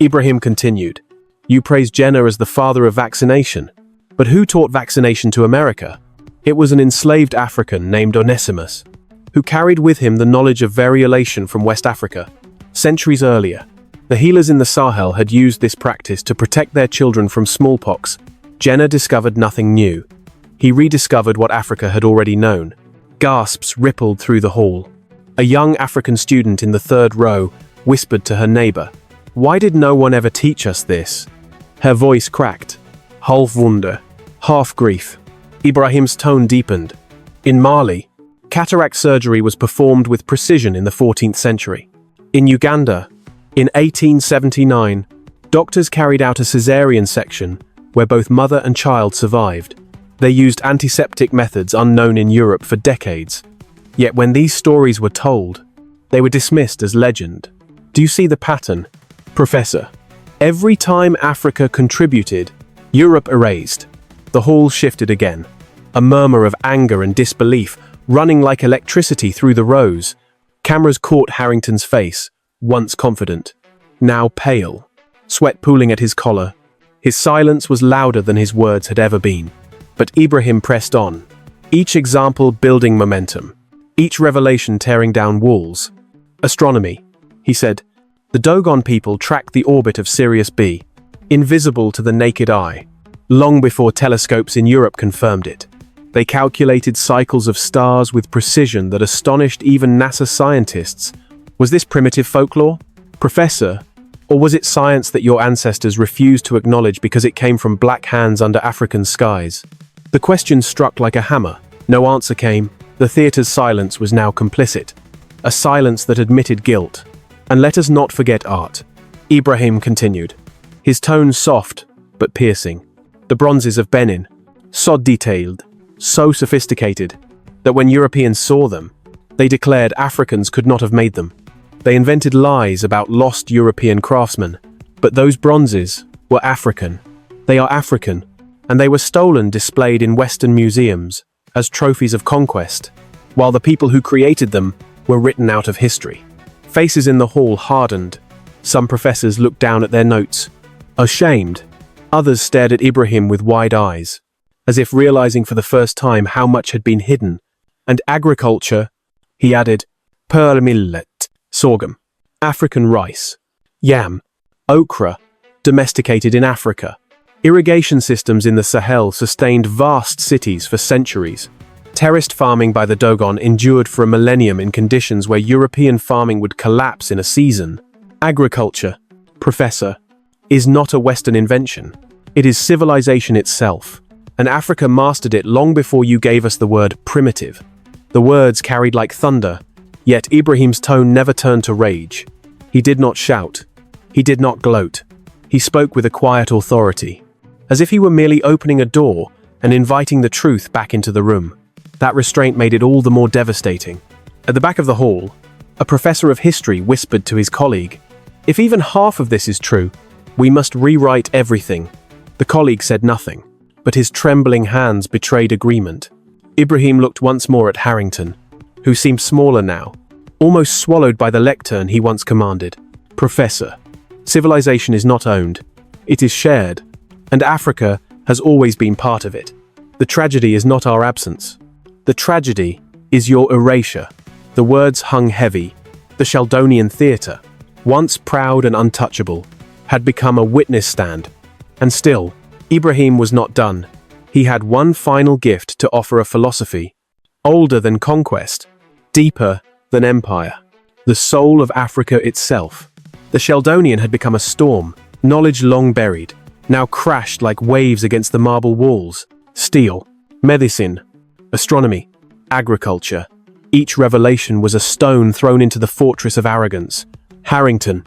Ibrahim continued. You praise Jenner as the father of vaccination. But who taught vaccination to America? It was an enslaved African named Onesimus, who carried with him the knowledge of variolation from West Africa. Centuries earlier, the healers in the Sahel had used this practice to protect their children from smallpox. Jenner discovered nothing new. He rediscovered what Africa had already known. Gasps rippled through the hall. A young African student in the third row whispered to her neighbor, "Why did no one ever teach us this?" Her voice cracked, half wonder, half grief. Ibrahim's tone deepened. In Mali, cataract surgery was performed with precision in the 14th century. In Uganda, in 1879, doctors carried out a caesarean section where both mother and child survived. They used antiseptic methods unknown in Europe for decades. Yet when these stories were told, they were dismissed as legend. Do you see the pattern, Professor? Every time Africa contributed, Europe erased. The hall shifted again. A murmur of anger and disbelief running like electricity through the rows. Cameras caught Harrington's face, once confident, now pale, sweat pooling at his collar. His silence was louder than his words had ever been. But Ibrahim pressed on, each example building momentum, each revelation tearing down walls. Astronomy, he said. The Dogon people tracked the orbit of Sirius B, invisible to the naked eye, long before telescopes in Europe confirmed it. They calculated cycles of stars with precision that astonished even NASA scientists. Was this primitive folklore, Professor, or was it science that your ancestors refused to acknowledge because it came from black hands under African skies? The question struck like a hammer. No answer came. The theater's silence was now complicit, a silence that admitted guilt. And let us not forget art. Ibrahim continued, his tone soft but piercing. The bronzes of Benin, so detailed, so sophisticated, that when Europeans saw them, they declared Africans could not have made them. They invented lies about lost European craftsmen, but those bronzes were African. They are African, and they were stolen, displayed in Western museums as trophies of conquest, while the people who created them were written out of history. Faces in the hall hardened. Some professors looked down at their notes, ashamed. Others stared at Ibrahim with wide eyes, as if realizing for the first time how much had been hidden. And agriculture, he added, pearl millet, sorghum, African rice, yam, okra, domesticated in Africa. Irrigation systems in the Sahel sustained vast cities for centuries. Terraced farming by the Dogon endured for a millennium in conditions where European farming would collapse in a season. Agriculture, Professor, is not a Western invention. It is civilization itself, and Africa mastered it long before you gave us the word primitive. The words carried like thunder, yet Ibrahim's tone never turned to rage. He did not shout. He did not gloat. He spoke with a quiet authority, as if he were merely opening a door and inviting the truth back into the room. That restraint made it all the more devastating. At the back of the hall, a professor of history whispered to his colleague, "If even half of this is true, we must rewrite everything." The colleague said nothing, but his trembling hands betrayed agreement. Ibrahim looked once more at Harrington, who seemed smaller now, almost swallowed by the lectern he once commanded. "Professor, civilization is not owned. It is shared, and Africa has always been part of it. The tragedy is not our absence. The tragedy is your erasure." The words hung heavy. The Sheldonian theatre, once proud and untouchable, had become a witness stand. And still, Ibrahim was not done. He had one final gift to offer: a philosophy, older than conquest, deeper than empire, the soul of Africa itself. The Sheldonian had become a storm, knowledge long buried, now crashed like waves against the marble walls. Steel, medicine, astronomy, agriculture. Each revelation was a stone thrown into the fortress of arrogance. Harrington,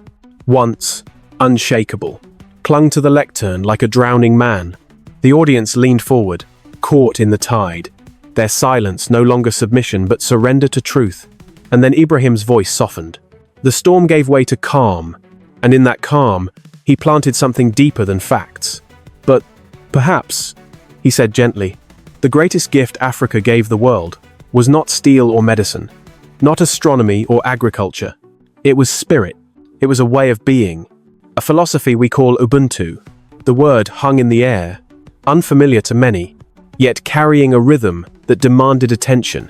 once unshakable, clung to the lectern like a drowning man. The audience leaned forward, caught in the tide, their silence no longer submission but surrender to truth. And then Ibrahim's voice softened. The storm gave way to calm, and in that calm, he planted something deeper than facts. "But perhaps," he said gently, "the greatest gift Africa gave the world was not steel or medicine, not astronomy or agriculture. It was spirit. It was a way of being, a philosophy we call Ubuntu." The word hung in the air, unfamiliar to many, yet carrying a rhythm that demanded attention.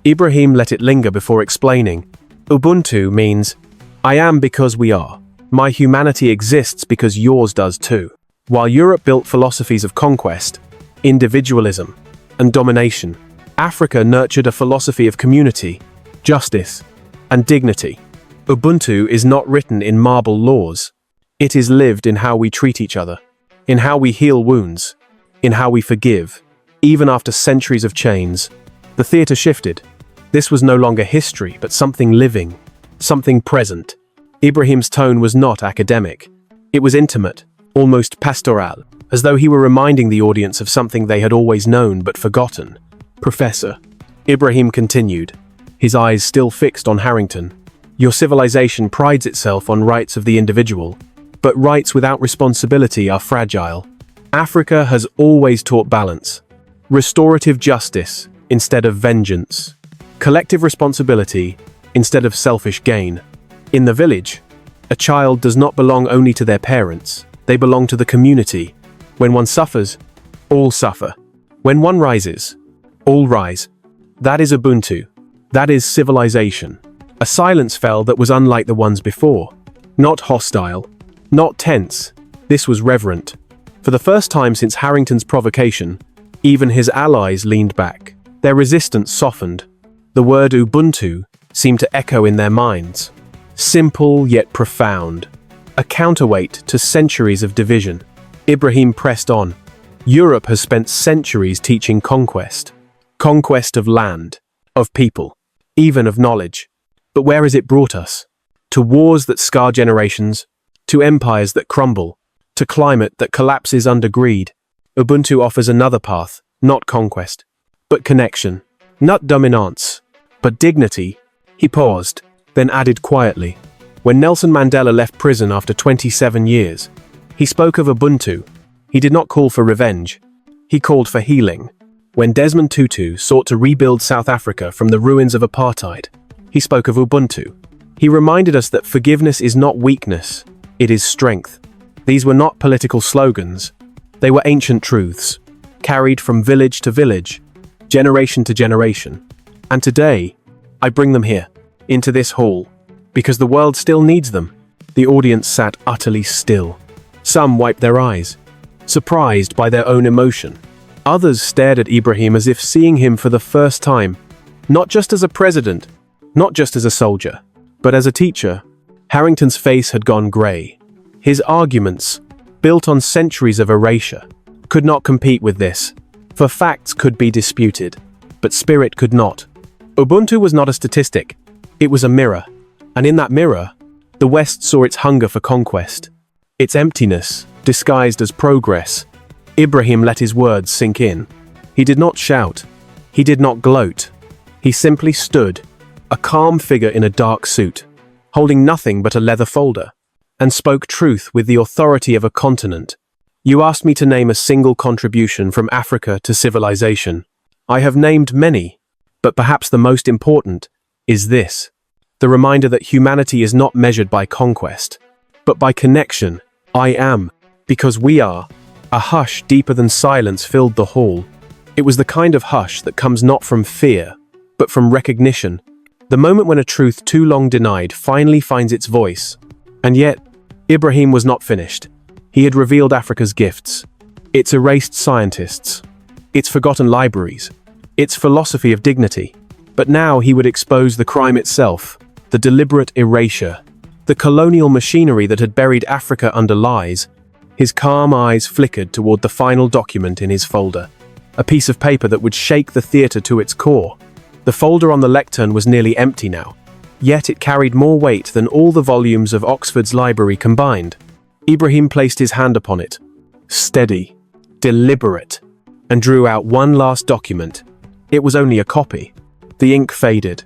Ibrahim let it linger before explaining. Ubuntu means, "I am because we are. My humanity exists because yours does too." While Europe built philosophies of conquest, individualism, and domination, Africa nurtured a philosophy of community, justice, and dignity. Ubuntu is not written in marble laws. It is lived in how we treat each other, in how we heal wounds, in how we forgive, even after centuries of chains. The theatre shifted. This was no longer history, but something living, something present. Ibrahim's tone was not academic. It was intimate, almost pastoral, as though he were reminding the audience of something they had always known but forgotten. "Professor," Ibrahim continued, his eyes still fixed on Harrington, "your civilization prides itself on rights of the individual, but rights without responsibility are fragile. Africa has always taught balance, restorative justice instead of vengeance, collective responsibility instead of selfish gain. In the village, a child does not belong only to their parents, they belong to the community. When one suffers, all suffer. When one rises, all rise. That is Ubuntu. That is civilization." A silence fell that was unlike the ones before. Not hostile, not tense. This was reverent. For the first time since Harrington's provocation, even his allies leaned back. Their resistance softened. The word Ubuntu seemed to echo in their minds. Simple yet profound. A counterweight to centuries of division. Ibrahim pressed on. "Europe has spent centuries teaching conquest. Conquest of land, of people, even of knowledge. But where has it brought us? To wars that scar generations, to empires that crumble, to climate that collapses under greed. Ubuntu offers another path, not conquest, but connection. Not dominance, but dignity." He paused, then added quietly, "When Nelson Mandela left prison after 27 years, he spoke of Ubuntu. He did not call for revenge. He called for healing. When Desmond Tutu sought to rebuild South Africa from the ruins of apartheid, he spoke of Ubuntu. He reminded us that forgiveness is not weakness, it is strength. These were not political slogans. They were ancient truths, carried from village to village, generation to generation. And today, I bring them here, into this hall, because the world still needs them. The audience sat utterly still. Some wiped their eyes, surprised by their own emotion. Others stared at Ibrahim as if seeing him for the first time, not just as a president, not just as a soldier, but as a teacher. Harrington's face had gone grey. His arguments, built on centuries of erasure, could not compete with this, for facts could be disputed, but spirit could not. Ubuntu was not a statistic, it was a mirror, and in that mirror, the West saw its hunger for conquest, its emptiness, disguised as progress. Ibrahim let his words sink in. He did not shout. He did not gloat. He simply stood, a calm figure in a dark suit, holding nothing but a leather folder, and spoke truth with the authority of a continent. You asked me to name a single contribution from Africa to civilization. I have named many, but perhaps the most important is this: the reminder that humanity is not measured by conquest, but by connection. I am, because we are. A hush deeper than silence filled the hall. It was the kind of hush that comes not from fear, but from recognition. The moment when a truth too long denied finally finds its voice. And yet, Ibrahim was not finished. He had revealed Africa's gifts, its erased scientists, its forgotten libraries, its philosophy of dignity. But now he would expose the crime itself, the deliberate erasure, the colonial machinery that had buried Africa under lies. His calm eyes flickered toward the final document in his folder, a piece of paper that would shake the theatre to its core. The folder on the lectern was nearly empty now, yet it carried more weight than all the volumes of Oxford's library combined. Ibrahim placed his hand upon it, steady, deliberate, and drew out one last document. It was only a copy. The ink faded,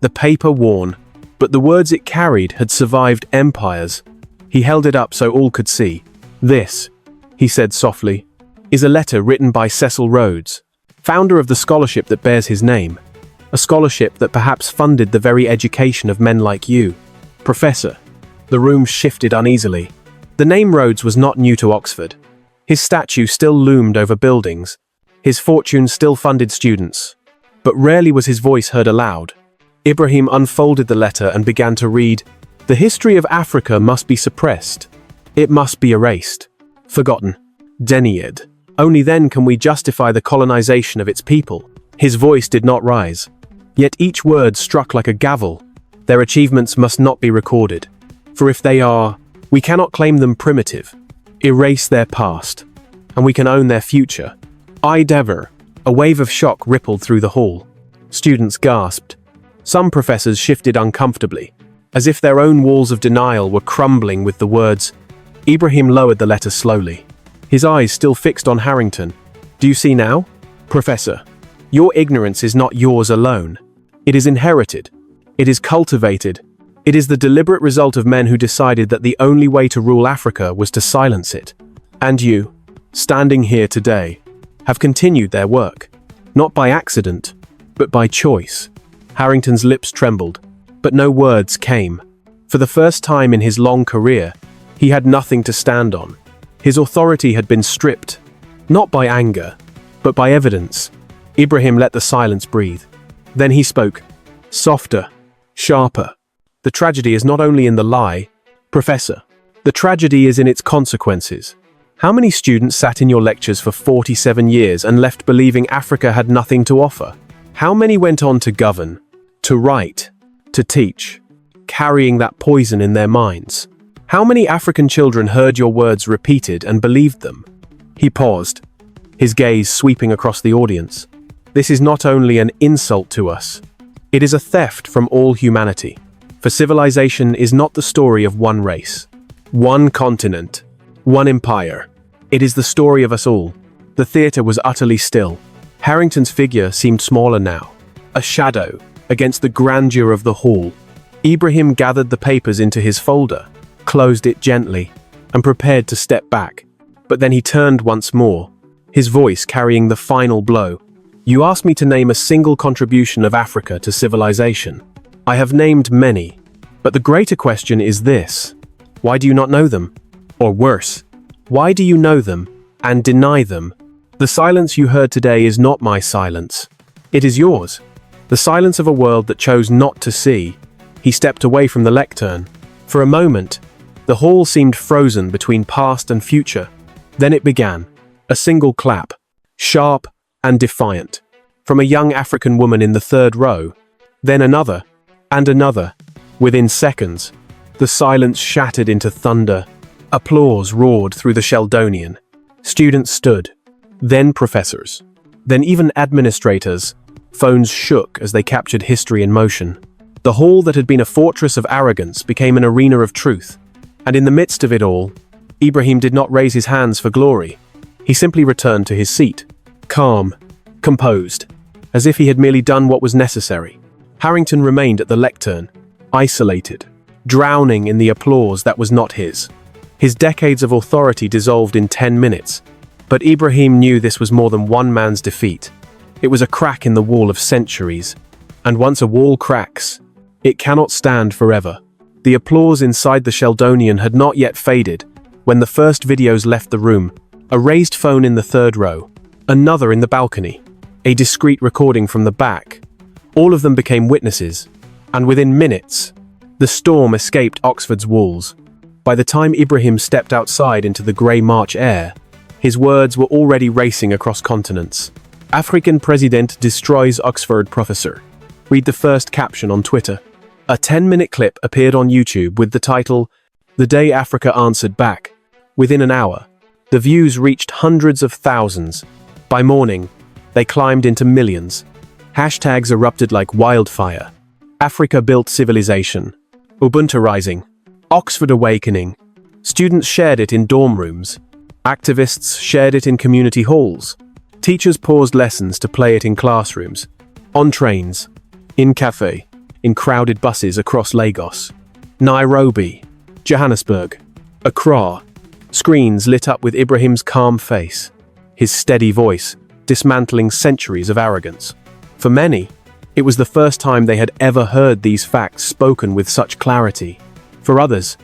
the paper worn, but the words it carried had survived empires. He held it up so all could see. This, he said softly, is a letter written by Cecil Rhodes, founder of the scholarship that bears his name, a scholarship that perhaps funded the very education of men like you. Professor. The room shifted uneasily. The name Rhodes was not new to Oxford. His statue still loomed over buildings. His fortune still funded students. But rarely was his voice heard aloud. Ibrahim unfolded the letter and began to read, "The history of Africa must be suppressed. It must be erased, forgotten, denied. Only then can we justify the colonization of its people." His voice did not rise. Yet each word struck like a gavel. Their achievements must not be recorded. For if they are, we cannot claim them primitive, erase their past, and we can own their future. Endeavor. A wave of shock rippled through the hall. Students gasped. Some professors shifted uncomfortably, as if their own walls of denial were crumbling with the words. Ibrahim lowered the letter slowly, his eyes still fixed on Harrington. "Do you see now? Professor, your ignorance is not yours alone. It is inherited. It is cultivated. It is the deliberate result of men who decided that the only way to rule Africa was to silence it. And you, standing here today, have continued their work, not by accident, but by choice." Harrington's lips trembled, but no words came. For the first time in his long career, he had nothing to stand on. His authority had been stripped, not by anger, but by evidence. Ibrahim let the silence breathe. Then he spoke, softer, sharper. "The tragedy is not only in the lie, Professor. The tragedy is in its consequences. How many students sat in your lectures for 47 years and left believing Africa had nothing to offer? How many went on to govern, to write, to teach, carrying that poison in their minds? How many African children heard your words repeated and believed them?" He paused, his gaze sweeping across the audience. "This is not only an insult to us, it is a theft from all humanity. For civilization is not the story of one race, one continent, one empire. It is the story of us all." The theatre was utterly still. Harrington's figure seemed smaller now, a shadow against the grandeur of the hall. Ibrahim gathered the papers into his folder, closed it gently, and prepared to step back. But then he turned once more, his voice carrying the final blow. "You asked me to name a single contribution of Africa to civilization. I have named many, but the greater question is this: why do you not know them? Or worse, why do you know them and deny them? The silence you heard today is not my silence. It is yours. The silence of a world that chose not to see." He stepped away from the lectern. For a moment, the hall seemed frozen between past and future. Then it began. A single clap, sharp and defiant, from a young African woman in the third row. Then another, and another. Within seconds, the silence shattered into thunder. Applause roared through the Sheldonian. Students stood, then professors, then even administrators. Phones shook as they captured history in motion. The hall that had been a fortress of arrogance became an arena of truth. And in the midst of it all, Ibrahim did not raise his hands for glory. He simply returned to his seat, calm, composed, as if he had merely done what was necessary. Harrington remained at the lectern, isolated, drowning in the applause that was not his. His decades of authority dissolved in 10 minutes. But Ibrahim knew this was more than one man's defeat. It was a crack in the wall of centuries. And once a wall cracks, it cannot stand forever. The applause inside the Sheldonian had not yet faded when the first videos left the room. A raised phone in the third row, another in the balcony, a discreet recording from the back. All of them became witnesses, and within minutes, the storm escaped Oxford's walls. By the time Ibrahim stepped outside into the grey March air, his words were already racing across continents. African president destroys Oxford professor. Read the first caption on Twitter. A 10-minute clip appeared on YouTube with the title, "The Day Africa Answered Back." Within an hour, the views reached hundreds of thousands. By morning, they climbed into millions. Hashtags erupted like wildfire. Africa built civilization. Ubuntu rising. Oxford awakening. Students shared it in dorm rooms. Activists shared it in community halls. Teachers paused lessons to play it in classrooms. On trains. In café. In crowded buses across Lagos. Nairobi. Johannesburg. Accra. Screens lit up with Ibrahim's calm face. His steady voice, dismantling centuries of arrogance. For many, it was the first time they had ever heard these facts spoken with such clarity. For others,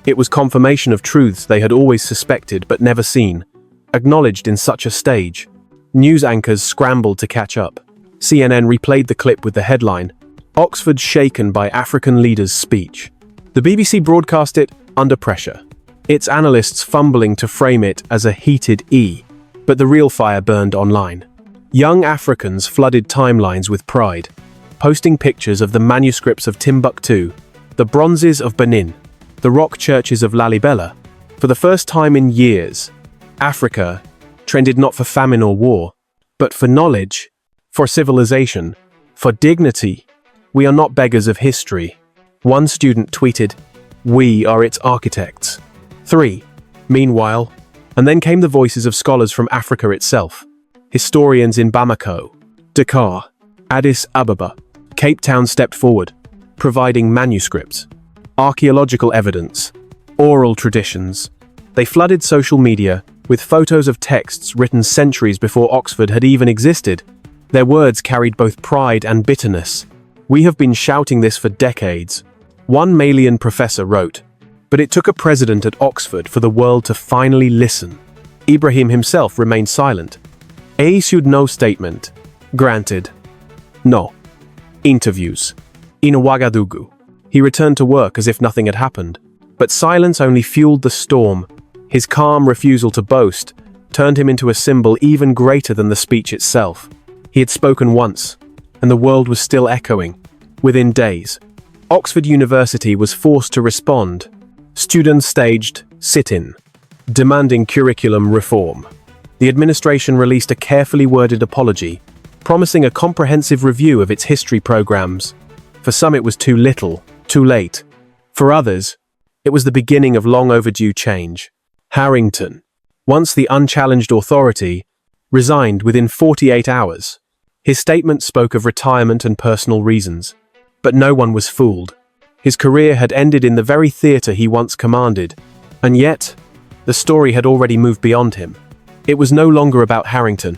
it was confirmation of truths they had always suspected but never seen, acknowledged in such a stage. News anchors scrambled to catch up. CNN replayed the clip with the headline, "Oxford shaken by African leader's speech." The BBC broadcast it under pressure, its analysts fumbling to frame it as a heated E. But the real fire burned online. Young Africans flooded timelines with pride, posting pictures of the manuscripts of Timbuktu, the bronzes of Benin, the rock churches of Lalibela. For the first time in years, Africa trended not for famine or war, but for knowledge, for civilization, for dignity. "We are not beggars of history." One student tweeted, "We are its architects." 3. Meanwhile, and then came the voices of scholars from Africa itself. Historians in Bamako, Dakar, Addis Ababa, Cape Town stepped forward, providing manuscripts, archaeological evidence, oral traditions. They flooded social media with photos of texts written centuries before Oxford had even existed. Their words carried both pride and bitterness. "We have been shouting this for decades," one Malian professor wrote, "but it took a president at Oxford for the world to finally listen." Ibrahim himself remained silent. He issued no statement. Granted. No. Interviews. In Ouagadougou. He returned to work as if nothing had happened. But silence only fueled the storm. His calm refusal to boast turned him into a symbol even greater than the speech itself. He had spoken once, and the world was still echoing. Within days, Oxford University was forced to respond. Students staged sit-in, demanding curriculum reform. The administration released a carefully worded apology, promising a comprehensive review of its history programs. For some it was too little, too late. For others, it was the beginning of long overdue change. Harrington, once the unchallenged authority, resigned within 48 hours. His statement spoke of retirement and personal reasons. But no one was fooled. His career had ended in the very theatre he once commanded, and yet, the story had already moved beyond him. It was no longer about Harrington,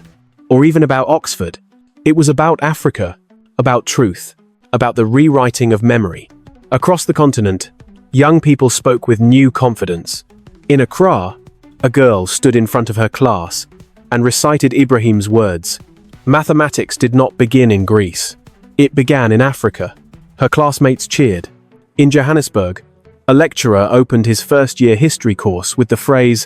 or even about Oxford. It was about Africa, about truth, about the rewriting of memory. Across the continent, young people spoke with new confidence. In Accra, a girl stood in front of her class and recited Ibrahim's words. Mathematics did not begin in Greece. It began in Africa. Her classmates cheered. In Johannesburg, a lecturer opened his first-year history course with the phrase,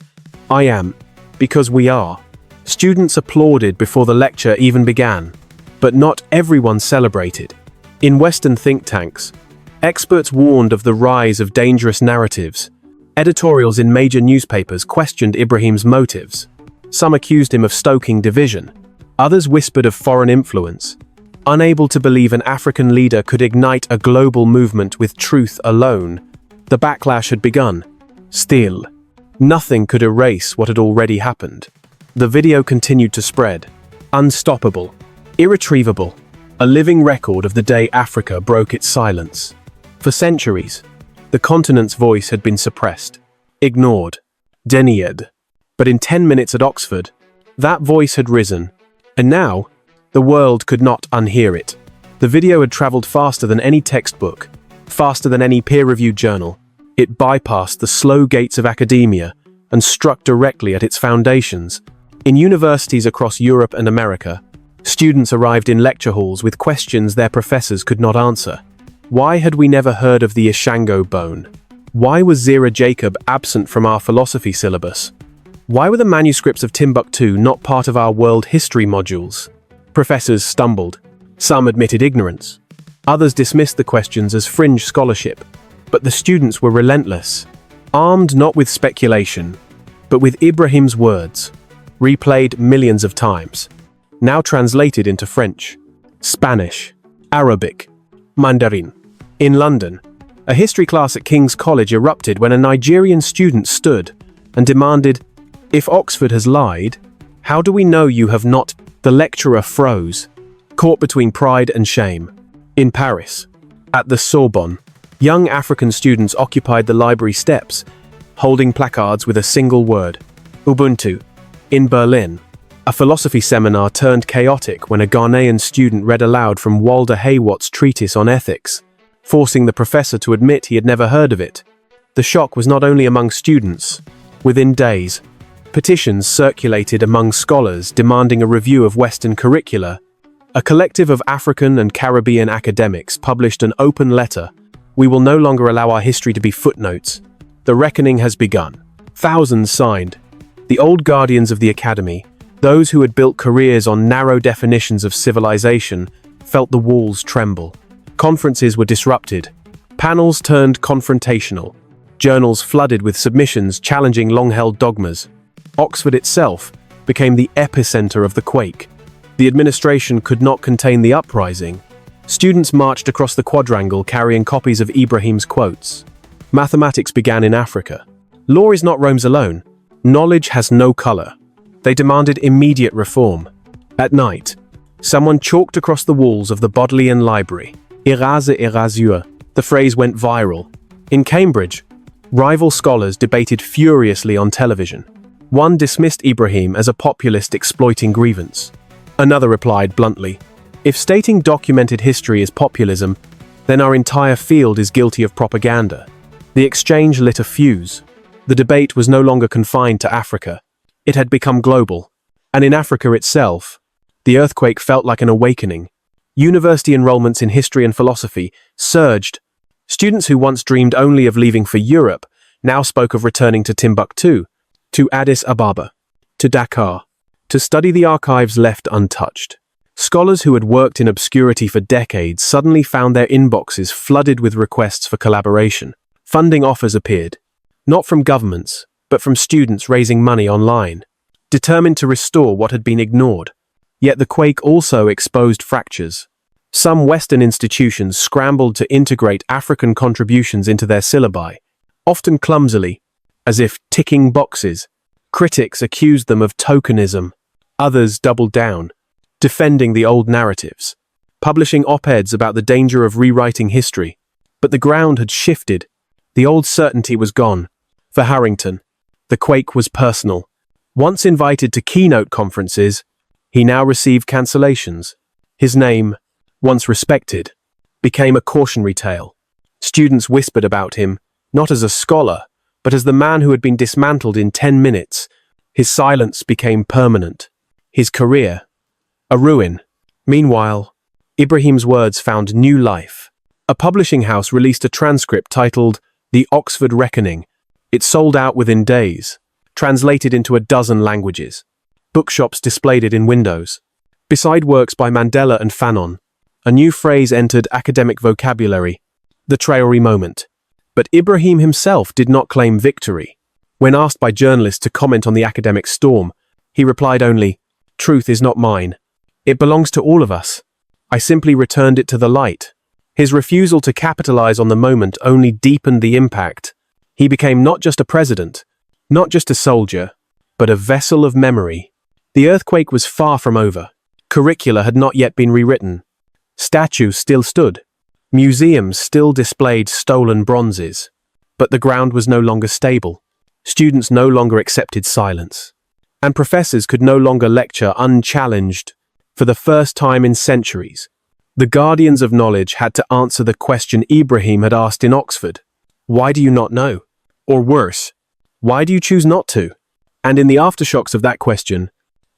"I am, because we are." Students applauded before the lecture even began, but not everyone celebrated. In Western think tanks, experts warned of the rise of dangerous narratives. Editorials in major newspapers questioned Ibrahim's motives. Some accused him of stoking division. Others whispered of foreign influence. Unable to believe an African leader could ignite a global movement with truth alone, the backlash had begun. Still, nothing could erase what had already happened. The video continued to spread. Unstoppable, irretrievable, a living record of the day Africa broke its silence. For centuries, the continent's voice had been suppressed, ignored, denied. But in 10 minutes at Oxford, that voice had risen. And now, the world could not unhear it. The video had traveled faster than any textbook, faster than any peer-reviewed journal. It bypassed the slow gates of academia and struck directly at its foundations. In universities across Europe and America, students arrived in lecture halls with questions their professors could not answer. Why had we never heard of the Ishango bone? Why was Zira Jacob absent from our philosophy syllabus? Why were the manuscripts of Timbuktu not part of our world history modules? Professors stumbled. Some admitted ignorance. Others dismissed the questions as fringe scholarship. But the students were relentless, armed not with speculation, but with Ibrahim's words, replayed millions of times, now translated into French, Spanish, Arabic, Mandarin. In London, a history class at King's College erupted when a Nigerian student stood and demanded, "If Oxford has lied, how do we know you have not?" The lecturer froze, caught between pride and shame. In Paris, at the Sorbonne, young African students occupied the library steps, holding placards with a single word, Ubuntu. In Berlin, a philosophy seminar turned chaotic when a Ghanaian student read aloud from Walter Haywatt's treatise on ethics, forcing the professor to admit he had never heard of it. The shock was not only among students. Within days, petitions circulated among scholars demanding a review of Western curricula. A collective of African and Caribbean academics published an open letter. "We will no longer allow our history to be footnotes. The reckoning has begun." Thousands signed. The old guardians of the academy, those who had built careers on narrow definitions of civilization, felt the walls tremble. Conferences were disrupted. Panels turned confrontational. Journals flooded with submissions challenging long-held dogmas. Oxford itself became the epicenter of the quake. The administration could not contain the uprising. Students marched across the quadrangle carrying copies of Ibrahim's quotes. Mathematics began in Africa. Law is not Rome's alone. Knowledge has no color. They demanded immediate reform. At night, someone chalked across the walls of the Bodleian Library, "Erase erasure." The phrase went viral. In Cambridge, rival scholars debated furiously on television. One dismissed Ibrahim as a populist exploiting grievance. Another replied bluntly, "If stating documented history is populism, then our entire field is guilty of propaganda." The exchange lit a fuse. The debate was no longer confined to Africa. It had become global. And in Africa itself, the earthquake felt like an awakening. University enrollments in history and philosophy surged. Students who once dreamed only of leaving for Europe now spoke of returning to Timbuktu, to Addis Ababa, to Dakar, to study the archives left untouched. Scholars who had worked in obscurity for decades suddenly found their inboxes flooded with requests for collaboration. Funding offers appeared, not from governments, but from students raising money online, determined to restore what had been ignored. Yet the quake also exposed fractures. Some Western institutions scrambled to integrate African contributions into their syllabi, often clumsily, as if ticking boxes. Critics accused them of tokenism. Others doubled down, defending the old narratives, publishing op-eds about the danger of rewriting history. But the ground had shifted. The old certainty was gone. For Harrington, the quake was personal. Once invited to keynote conferences, he now received cancellations. His name, once respected, became a cautionary tale. Students whispered about him, not as a scholar, but as the man who had been dismantled in 10 minutes. His silence became permanent. His career, a ruin. Meanwhile, Ibrahim's words found new life. A publishing house released a transcript titled The Oxford Reckoning. It sold out within days, translated into a dozen languages. Bookshops displayed it in windows. Beside works by Mandela and Fanon, a new phrase entered academic vocabulary, the Traore moment. But Ibrahim himself did not claim victory. When asked by journalists to comment on the academic storm, he replied only, "Truth is not mine. It belongs to all of us. I simply returned it to the light." His refusal to capitalize on the moment only deepened the impact. He became not just a president, not just a soldier, but a vessel of memory. The earthquake was far from over. Curricula had not yet been rewritten. Statues still stood. Museums still displayed stolen bronzes. But the ground was no longer stable. Students no longer accepted silence. And professors could no longer lecture unchallenged. For the first time in centuries, the guardians of knowledge had to answer the question Ibrahim had asked in Oxford. Why do you not know? Or worse, why do you choose not to? And in the aftershocks of that question,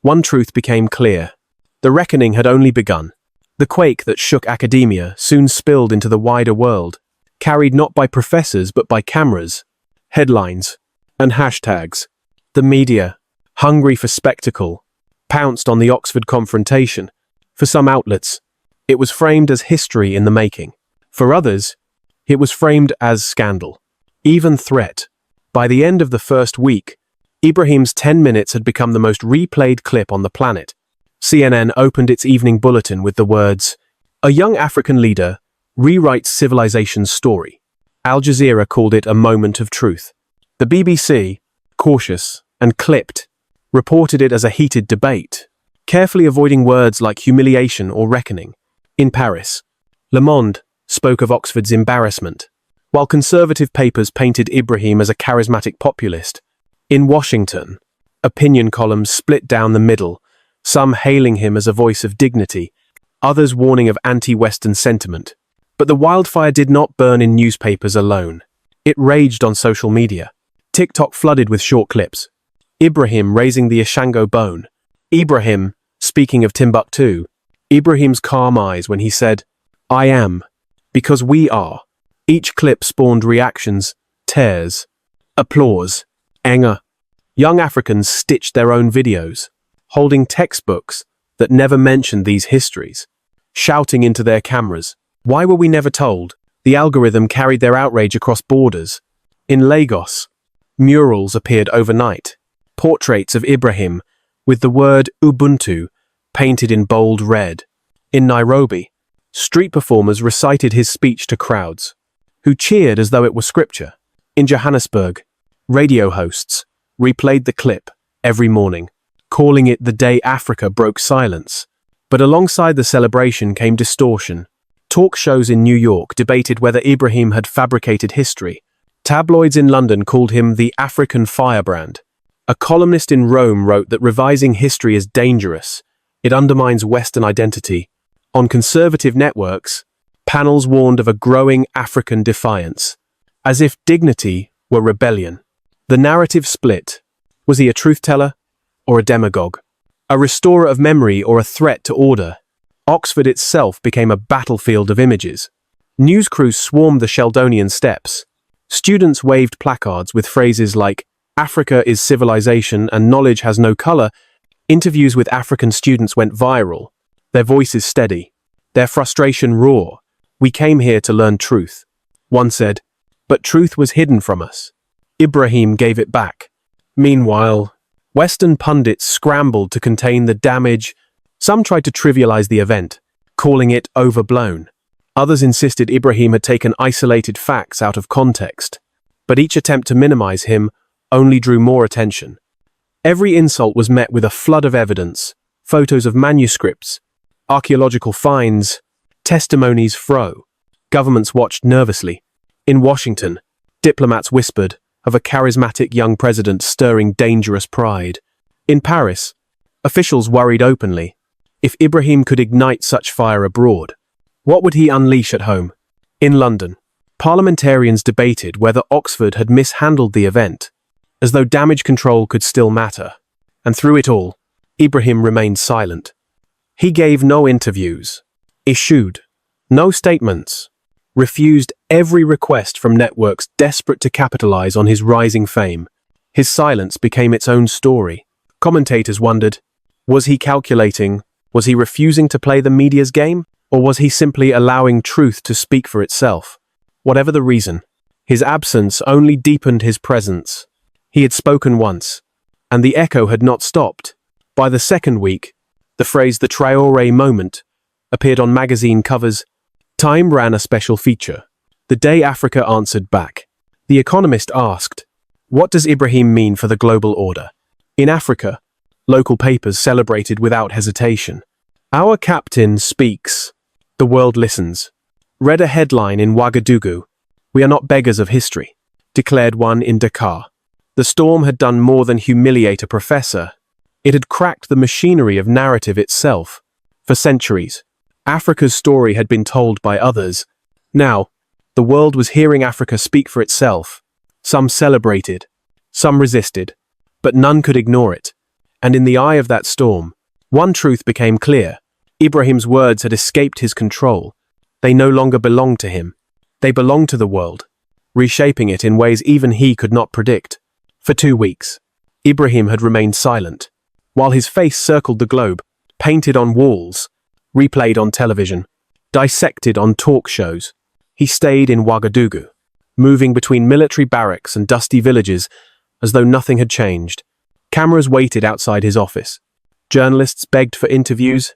one truth became clear. The reckoning had only begun. The quake that shook academia soon spilled into the wider world, carried not by professors but by cameras, headlines, and hashtags. The media, hungry for spectacle, pounced on the Oxford confrontation. For some outlets, it was framed as history in the making. For others, it was framed as scandal, even threat. By the end of the first week, Ibrahim's 10 minutes had become the most replayed clip on the planet. CNN opened its evening bulletin with the words, "A young African leader rewrites civilization's story." Al Jazeera called it a moment of truth. The BBC, cautious and clipped, reported it as a heated debate, carefully avoiding words like humiliation or reckoning. In Paris, Le Monde spoke of Oxford's embarrassment, while conservative papers painted Ibrahim as a charismatic populist. In Washington, opinion columns split down the middle, some hailing him as a voice of dignity, others warning of anti-Western sentiment. But the wildfire did not burn in newspapers alone. It raged on social media. TikTok flooded with short clips. Ibrahim raising the Ashango bone. Ibrahim speaking of Timbuktu. Ibrahim's calm eyes when he said, "I am, because we are." Each clip spawned reactions, tears, applause, anger. Young Africans stitched their own videos, holding textbooks that never mentioned these histories, shouting into their cameras, "Why were we never told?" The algorithm carried their outrage across borders. In Lagos, murals appeared overnight, portraits of Ibrahim with the word Ubuntu painted in bold red. In Nairobi, street performers recited his speech to crowds, who cheered as though it were scripture. In Johannesburg, radio hosts replayed the clip every morning, calling it the day Africa broke silence. But alongside the celebration came distortion. Talk shows in New York debated whether Ibrahim had fabricated history. Tabloids in London called him the African firebrand. A columnist in Rome wrote that revising history is dangerous. It undermines Western identity. On conservative networks, panels warned of a growing African defiance, as if dignity were rebellion. The narrative split. Was he a truth-teller or a demagogue? A restorer of memory or a threat to order? Oxford itself became a battlefield of images. News crews swarmed the Sheldonian steps. Students waved placards with phrases like, "Africa is civilization and knowledge has no color." Interviews with African students went viral, their voices steady, their frustration raw. "We came here to learn truth," one said, "but truth was hidden from us." Ibrahim gave it back. Meanwhile, Western pundits scrambled to contain the damage. Some tried to trivialize the event, calling it overblown. Others insisted Ibrahim had taken isolated facts out of context. But each attempt to minimize him only drew more attention. Every insult was met with a flood of evidence, photos of manuscripts, archaeological finds, testimonies fro. Governments watched nervously. In Washington, diplomats whispered of a charismatic young president stirring dangerous pride. In Paris, officials worried openly. If Ibrahim could ignite such fire abroad, what would he unleash at home? In London, parliamentarians debated whether Oxford had mishandled the event, as though damage control could still matter. And through it all, Ibrahim remained silent. He gave no interviews, issued no statements, refused every request from networks desperate to capitalize on his rising fame. His silence became its own story. Commentators wondered, was he calculating? Was he refusing to play the media's game? Or was he simply allowing truth to speak for itself? Whatever the reason, his absence only deepened his presence. He had spoken once, and the echo had not stopped. By the second week, the phrase "the Traore moment" appeared on magazine covers. Time ran a special feature. The day Africa answered back. The Economist asked, what does Ibrahim mean for the global order? In Africa, local papers celebrated without hesitation. Our captain speaks. The world listens. Read a headline in Ouagadougou. We are not beggars of history, declared one in Dakar. The storm had done more than humiliate a professor. It had cracked the machinery of narrative itself. For centuries, Africa's story had been told by others. Now, the world was hearing Africa speak for itself. Some celebrated, some resisted, but none could ignore it. And in the eye of that storm, one truth became clear. Ibrahim's words had escaped his control. They no longer belonged to him. They belonged to the world, reshaping it in ways even he could not predict. For 2 weeks, Ibrahim had remained silent, while his face circled the globe, painted on walls, replayed on television, dissected on talk shows. He stayed in Ouagadougou, moving between military barracks and dusty villages as though nothing had changed. Cameras waited outside his office. Journalists begged for interviews.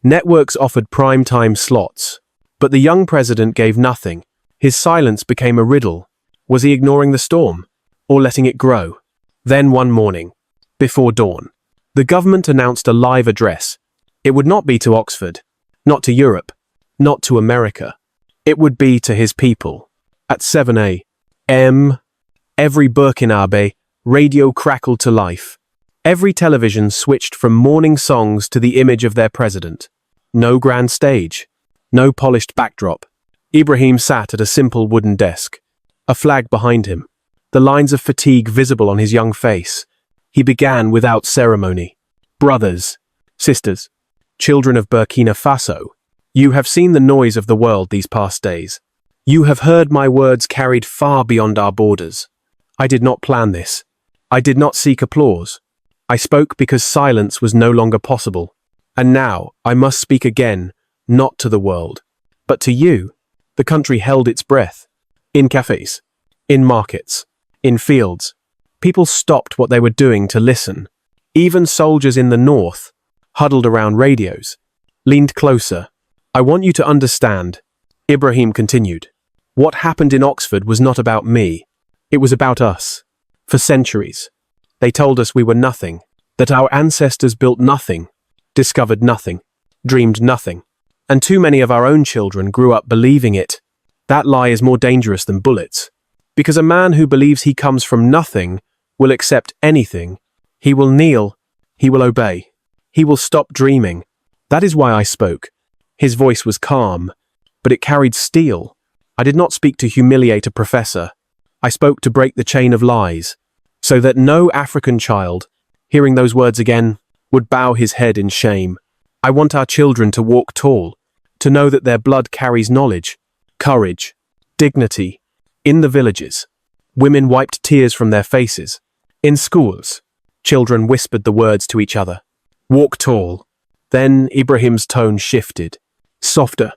Networks offered prime-time slots. But the young president gave nothing. His silence became a riddle. Was he ignoring the storm, or letting it grow? Then one morning, before dawn, the government announced a live address. It would not be to Oxford, not to Europe, not to America. It would be to his people. At 7 a.m., every Burkinabe radio crackled to life. Every television switched from morning songs to the image of their president. No grand stage, no polished backdrop. Ibrahim sat at a simple wooden desk, a flag behind him, the lines of fatigue visible on his young face. He began without ceremony. Brothers, sisters, children of Burkina Faso, you have seen the noise of the world these past days. You have heard my words carried far beyond our borders. I did not plan this. I did not seek applause. I spoke because silence was no longer possible. And now I must speak again, not to the world, but to you. The country held its breath. In cafes, in markets, in fields, people stopped what they were doing to listen. Even soldiers in the north, huddled around radios, leaned closer. I want you to understand, Ibrahim continued. What happened in Oxford was not about me. It was about us. For centuries, they told us we were nothing, that our ancestors built nothing, discovered nothing, dreamed nothing. And too many of our own children grew up believing it. That lie is more dangerous than bullets. Because a man who believes he comes from nothing will accept anything. He will kneel. He will obey. He will stop dreaming. That is why I spoke. His voice was calm, but it carried steel. I did not speak to humiliate a professor. I spoke to break the chain of lies, so that no African child, hearing those words again, would bow his head in shame. I want our children to walk tall, to know that their blood carries knowledge, courage, dignity. In the villages, women wiped tears from their faces. In schools, children whispered the words to each other. Walk tall. Then Ibrahim's tone shifted, softer,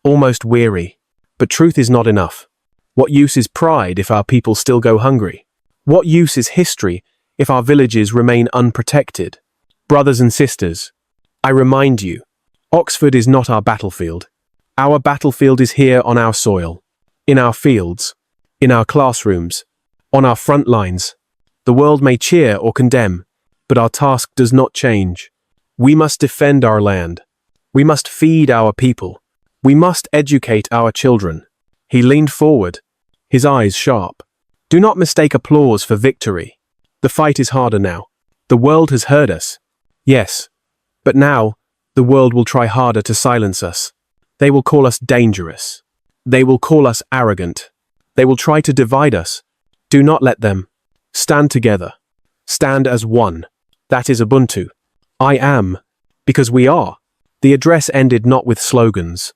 almost weary. But truth is not enough. What use is pride if our people still go hungry? What use is history if our villages remain unprotected? Brothers and sisters, I remind you, Oxford is not our battlefield. Our battlefield is here on our soil, in our fields, in our classrooms, on our front lines. The world may cheer or condemn, but our task does not change. We must defend our land. We must feed our people. We must educate our children. He leaned forward, his eyes sharp. Do not mistake applause for victory. The fight is harder now. The world has heard us. Yes. But now, the world will try harder to silence us. They will call us dangerous. They will call us arrogant. They will try to divide us. Do not let them. Stand together. Stand as one. That is Ubuntu. I am. Because we are. The address ended not with slogans,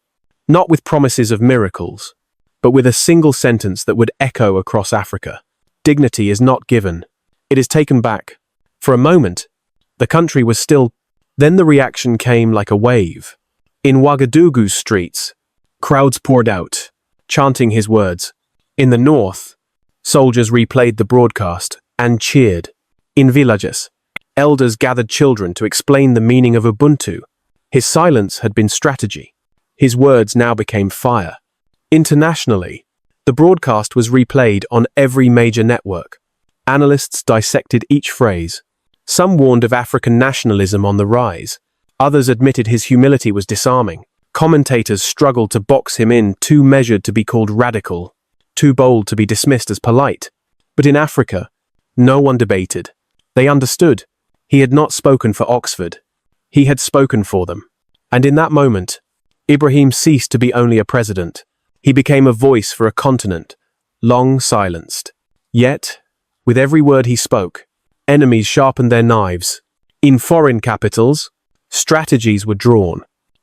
not with promises of miracles, but with a single sentence that would echo across Africa. Dignity is not given. It is taken back. For a moment, the country was still. Then the reaction came like a wave. In Ouagadougou's streets, crowds poured out, chanting his words. In the north, soldiers replayed the broadcast and cheered. In villages, elders gathered children to explain the meaning of Ubuntu. His silence had been strategy. His words now became fire. Internationally, the broadcast was replayed on every major network. Analysts dissected each phrase. Some warned of African nationalism on the rise. Others admitted his humility was disarming. Commentators struggled to box him in, too measured to be called radical, too bold to be dismissed as polite. But in Africa, no one debated. They understood. He had not spoken for Oxford. He had spoken for them. And in that moment, Ibrahim ceased to be only a president. He became a voice for a continent, long silenced. Yet, with every word he spoke, enemies sharpened their knives. In foreign capitals, strategies were drawn.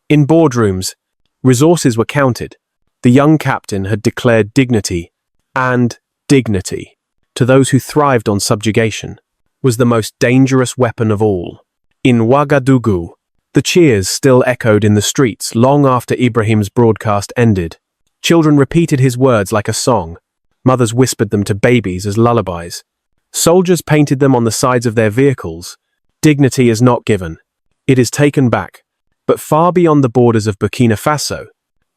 In boardrooms, resources were counted. The young captain had declared dignity, and dignity, to those who thrived on subjugation, was the most dangerous weapon of all. In Ouagadougou, the cheers still echoed in the streets long after Ibrahim's broadcast ended. Children repeated his words like a song. Mothers whispered them to babies as lullabies. Soldiers painted them on the sides of their vehicles. Dignity is not given. It is taken back. But far beyond the borders of Burkina Faso,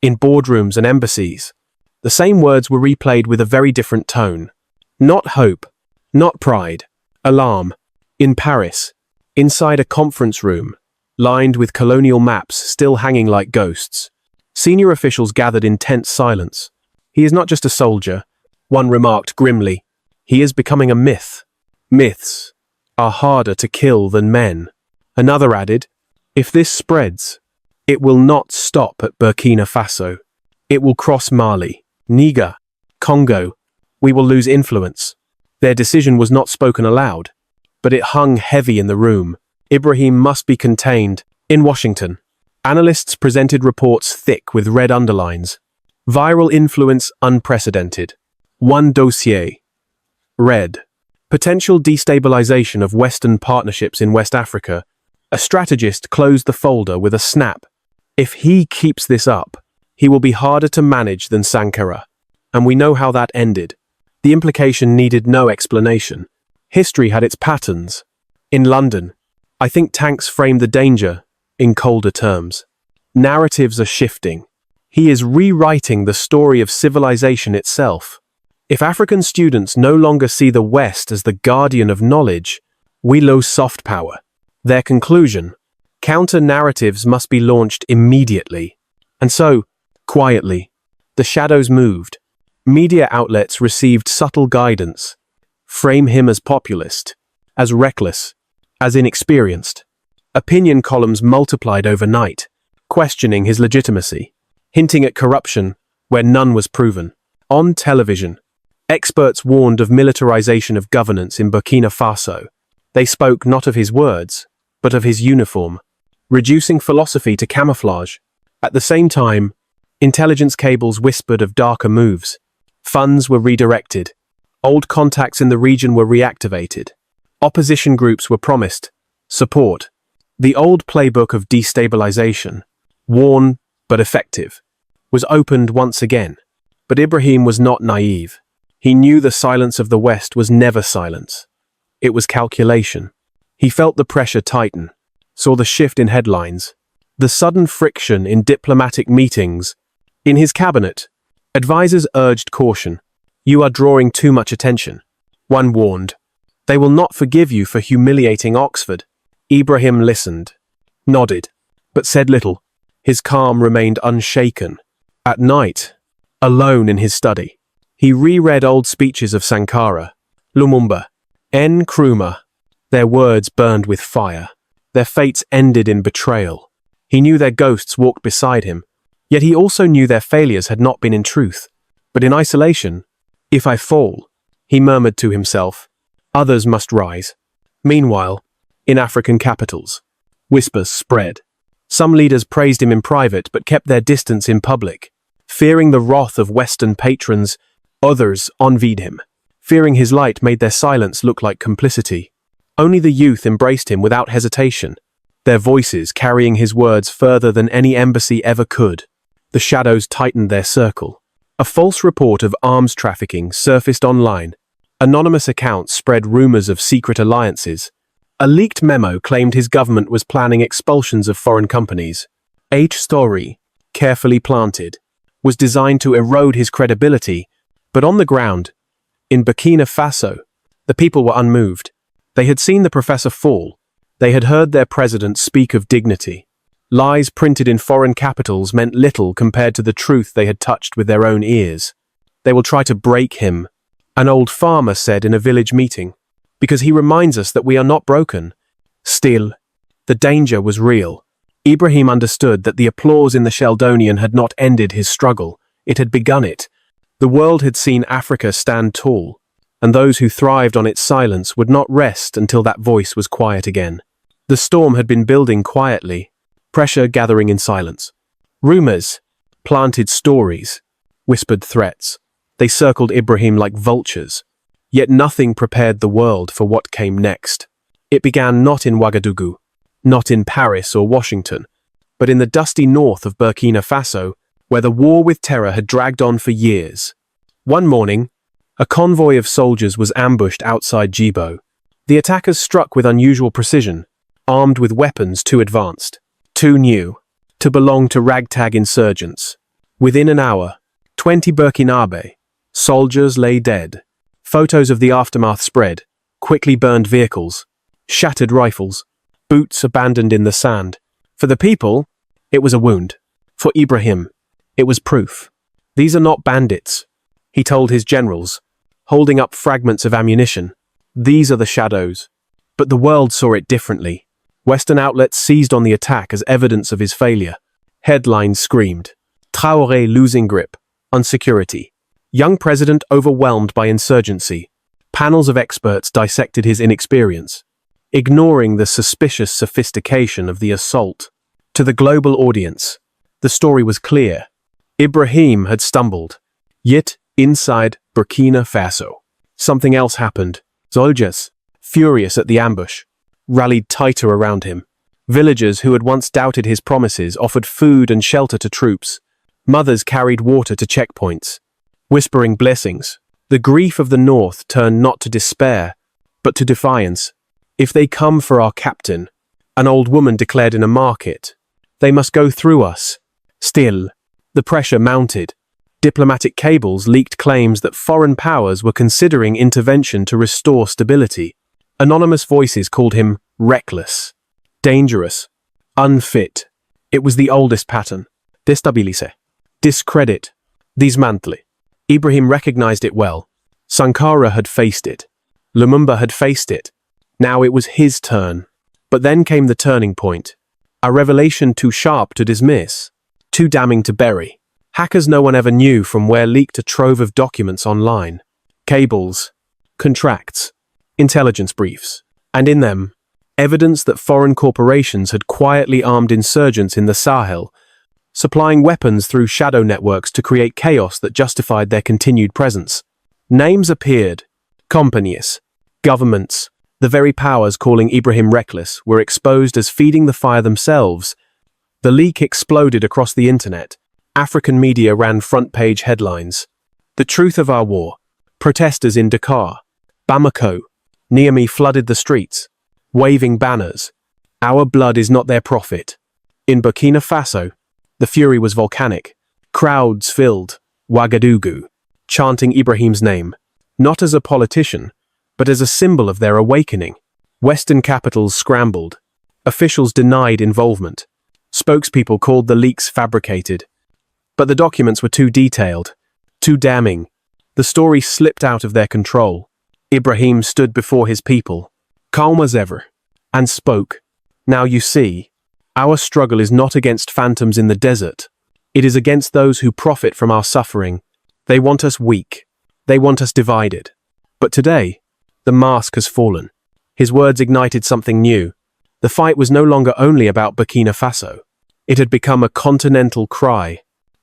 in boardrooms and embassies, the same words were replayed with a very different tone. Not hope, not pride, alarm. In Paris, inside a conference room, lined with colonial maps still hanging like ghosts, senior officials gathered in tense silence. He is not just a soldier, one remarked grimly. He is becoming a myth. Myths are harder to kill than men. Another added, if this spreads, it will not stop at Burkina Faso. It will cross Mali, Niger, Congo. We will lose influence. Their decision was not spoken aloud, but it hung heavy in the room. Ibrahim must be contained. In Washington, analysts presented reports thick with red underlines. Viral influence unprecedented. One dossier. Red. Potential destabilization of Western partnerships in West Africa. A strategist closed the folder with a snap. If he keeps this up, he will be harder to manage than Sankara. And we know how that ended. The implication needed no explanation. History had its patterns. In London, I think tanks framed the danger in colder terms. Narratives are shifting. He is rewriting the story of civilization itself. If African students no longer see the West as the guardian of knowledge, we lose soft power. Their conclusion: counter-narratives must be launched immediately. And so, quietly, the shadows moved. Media outlets received subtle guidance. Frame him as populist, as reckless, as inexperienced. Opinion columns multiplied overnight, questioning his legitimacy, hinting at corruption where none was proven. On television, experts warned of militarization of governance in Burkina Faso. They spoke not of his words, but of his uniform, reducing philosophy to camouflage. At the same time, intelligence cables whispered of darker moves. Funds were redirected. Old contacts in the region were reactivated. Opposition groups were promised support. The old playbook of destabilization, worn but effective, was opened once again. But Ibrahim was not naive. He knew the silence of the West was never silence. It was calculation. He felt the pressure tighten, saw the shift in headlines, the sudden friction in diplomatic meetings. In his cabinet, advisors urged caution. You are drawing too much attention. One warned, they will not forgive you for humiliating Oxford. Ibrahim listened, nodded, but said little. His calm remained unshaken. At night, alone in his study, he reread old speeches of Sankara, Lumumba, Nkrumah. Their words burned with fire. Their fates ended in betrayal. He knew their ghosts walked beside him, yet he also knew their failures had not been in truth, but in isolation. If I fall, he murmured to himself, others must rise. Meanwhile, in African capitals, whispers spread. Some leaders praised him in private but kept their distance in public. Fearing the wrath of Western patrons, others envied him. Fearing his light made their silence look like complicity. Only the youth embraced him without hesitation, their voices carrying his words further than any embassy ever could. The shadows tightened their circle. A false report of arms trafficking surfaced online. Anonymous accounts spread rumors of secret alliances. A leaked memo claimed his government was planning expulsions of foreign companies. Each story, carefully planted, was designed to erode his credibility, but on the ground, in Burkina Faso, the people were unmoved. They had seen the professor fall. They had heard their president speak of dignity. Lies printed in foreign capitals meant little compared to the truth they had touched with their own ears. They will try to break him, an old farmer said in a village meeting, because he reminds us that we are not broken. Still, the danger was real. Ibrahim understood that the applause in the Sheldonian had not ended his struggle, it had begun it. The world had seen Africa stand tall, and those who thrived on its silence would not rest until that voice was quiet again. The storm had been building quietly, pressure gathering in silence. Rumors, planted stories, whispered threats. They circled Ibrahim like vultures. Yet nothing prepared the world for what came next. It began not in Ouagadougou, not in Paris or Washington, but in the dusty north of Burkina Faso, where the war with terror had dragged on for years. One morning, a convoy of soldiers was ambushed outside Djibo. The attackers struck with unusual precision, armed with weapons too advanced, too new, to belong to ragtag insurgents. Within an hour, 20 Burkinabe soldiers lay dead. Photos of the aftermath spread, quickly burned vehicles, shattered rifles, boots abandoned in the sand. For the people, it was a wound. For Ibrahim, it was proof. These are not bandits, he told his generals, holding up fragments of ammunition. These are the shadows. But the world saw it differently. Western outlets seized on the attack as evidence of his failure. Headlines screamed, Traore losing grip on security. Young president overwhelmed by insurgency. Panels of experts dissected his inexperience, ignoring the suspicious sophistication of the assault. To the global audience, the story was clear. Ibrahim had stumbled. Yet, inside Burkina Faso, something else happened. Soldiers, furious at the ambush, rallied tighter around him. Villagers who had once doubted his promises offered food and shelter to troops. Mothers carried water to checkpoints, whispering blessings. The grief of the north turned not to despair, but to defiance. If they come for our captain, an old woman declared in a market, they must go through us. Still, the pressure mounted. Diplomatic cables leaked claims that foreign powers were considering intervention to restore stability. Anonymous voices called him reckless, dangerous, unfit. It was the oldest pattern. Destabilize, discredit, dismantle. Ibrahim recognized it well. Sankara had faced it. Lumumba had faced it. Now it was his turn. But then came the turning point. A revelation too sharp to dismiss, too damning to bury. Hackers no one ever knew from where leaked a trove of documents online. Cables, contracts, intelligence briefs, and in them, evidence that foreign corporations had quietly armed insurgents in the Sahel, supplying weapons through shadow networks to create chaos that justified their continued presence. Names appeared. Companies, governments, the very powers calling Ibrahim reckless were exposed as feeding the fire themselves. The leak exploded across the internet. African media ran front-page headlines. The truth of our war. Protesters in Dakar, Bamako, Niamey flooded the streets, waving banners. Our blood is not their profit. In Burkina Faso, the fury was volcanic. Crowds filled Ouagadougou, chanting Ibrahim's name, not as a politician, but as a symbol of their awakening. Western capitals scrambled. Officials denied involvement. Spokespeople called the leaks fabricated. But the documents were too detailed, too damning. The story slipped out of their control. Ibrahim stood before his people, calm as ever, and spoke. Now you see, our struggle is not against phantoms in the desert. It is against those who profit from our suffering. They want us weak. They want us divided. But today, the mask has fallen. His words ignited something new. The fight was no longer only about Burkina Faso. It had become a continental cry.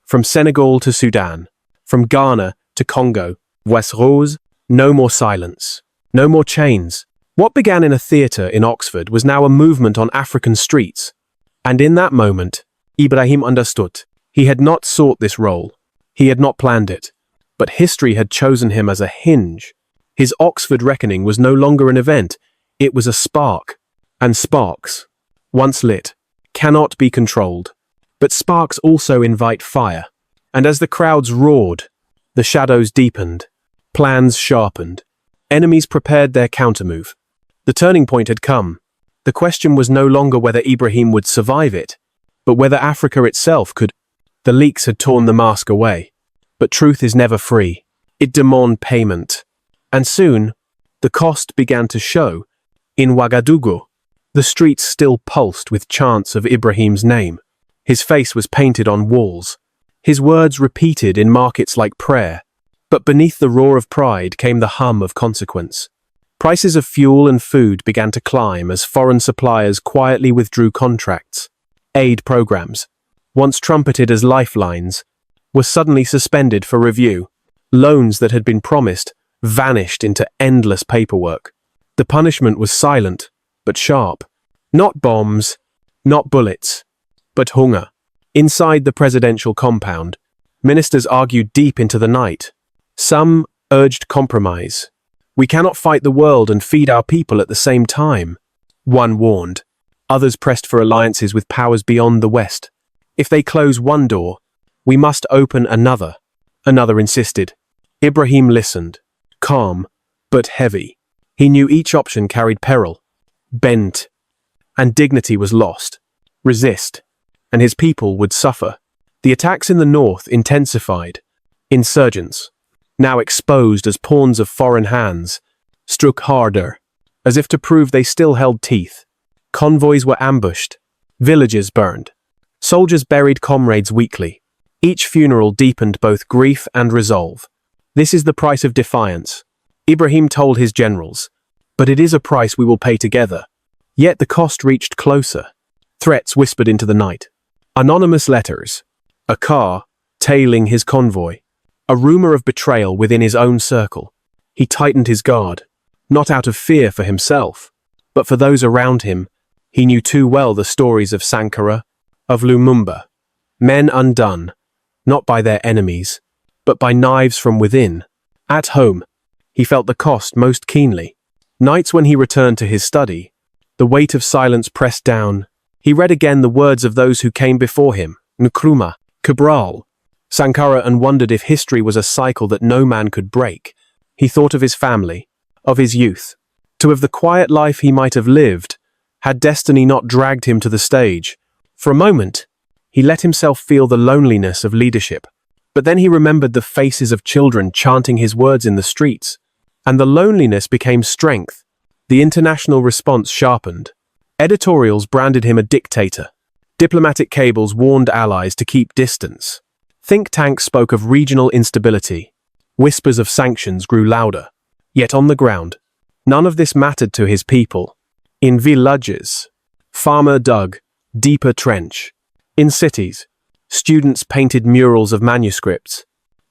From Senegal to Sudan, from Ghana to Congo, West Rose, no more silence. No more chains. What began in a theatre in Oxford was now a movement on African streets. And in that moment, Ibrahim understood. He had not sought this role. He had not planned it. But history had chosen him as a hinge. His Oxford reckoning was no longer an event. It was a spark. And sparks, once lit, cannot be controlled. But sparks also invite fire. And as the crowds roared, the shadows deepened. Plans sharpened. Enemies prepared their countermove. The turning point had come. The question was no longer whether Ibrahim would survive it, but whether Africa itself could. The leaks had torn the mask away. But truth is never free. It demands payment. And soon, the cost began to show. In Ouagadougou, the streets still pulsed with chants of Ibrahim's name. His face was painted on walls. His words repeated in markets like prayer. But beneath the roar of pride came the hum of consequence. Prices of fuel and food began to climb as foreign suppliers quietly withdrew contracts. Aid programs, once trumpeted as lifelines, were suddenly suspended for review. Loans that had been promised vanished into endless paperwork. The punishment was silent, but sharp. Not bombs, not bullets, but hunger. Inside the presidential compound, ministers argued deep into the night. Some urged compromise. We cannot fight the world and feed our people at the same time. One warned. Others pressed for alliances with powers beyond the West. If they close one door, we must open another. Another insisted. Ibrahim listened, calm, but heavy. He knew each option carried peril. Bent, and dignity was lost. Resist, and his people would suffer. The attacks in the north intensified. Insurgents, now exposed as pawns of foreign hands, struck harder, as if to prove they still held teeth. Convoys were ambushed, villages burned. Soldiers buried comrades weekly. Each funeral deepened both grief and resolve. This is the price of defiance, Ibrahim told his generals, but it is a price we will pay together. Yet the cost reached closer. Threats whispered into the night. Anonymous letters. A car tailing his convoy. A rumor of betrayal within his own circle. He tightened his guard, not out of fear for himself, but for those around him. He knew too well the stories of Sankara, of Lumumba. Men undone, not by their enemies, but by knives from within. At home, he felt the cost most keenly. Nights when he returned to his study, the weight of silence pressed down. He read again the words of those who came before him, Nkrumah, Cabral, Sankara, and wondered if history was a cycle that no man could break. He thought of his family, of his youth, of the quiet life he might have lived, had destiny not dragged him to the stage. For a moment, he let himself feel the loneliness of leadership. But then he remembered the faces of children chanting his words in the streets, and the loneliness became strength. The international response sharpened. Editorials branded him a dictator. Diplomatic cables warned allies to keep distance. Think tanks spoke of regional instability. Whispers of sanctions grew louder. Yet on the ground, none of this mattered to his people. In villages, farmer dug deeper trench. In cities, students painted murals of manuscripts,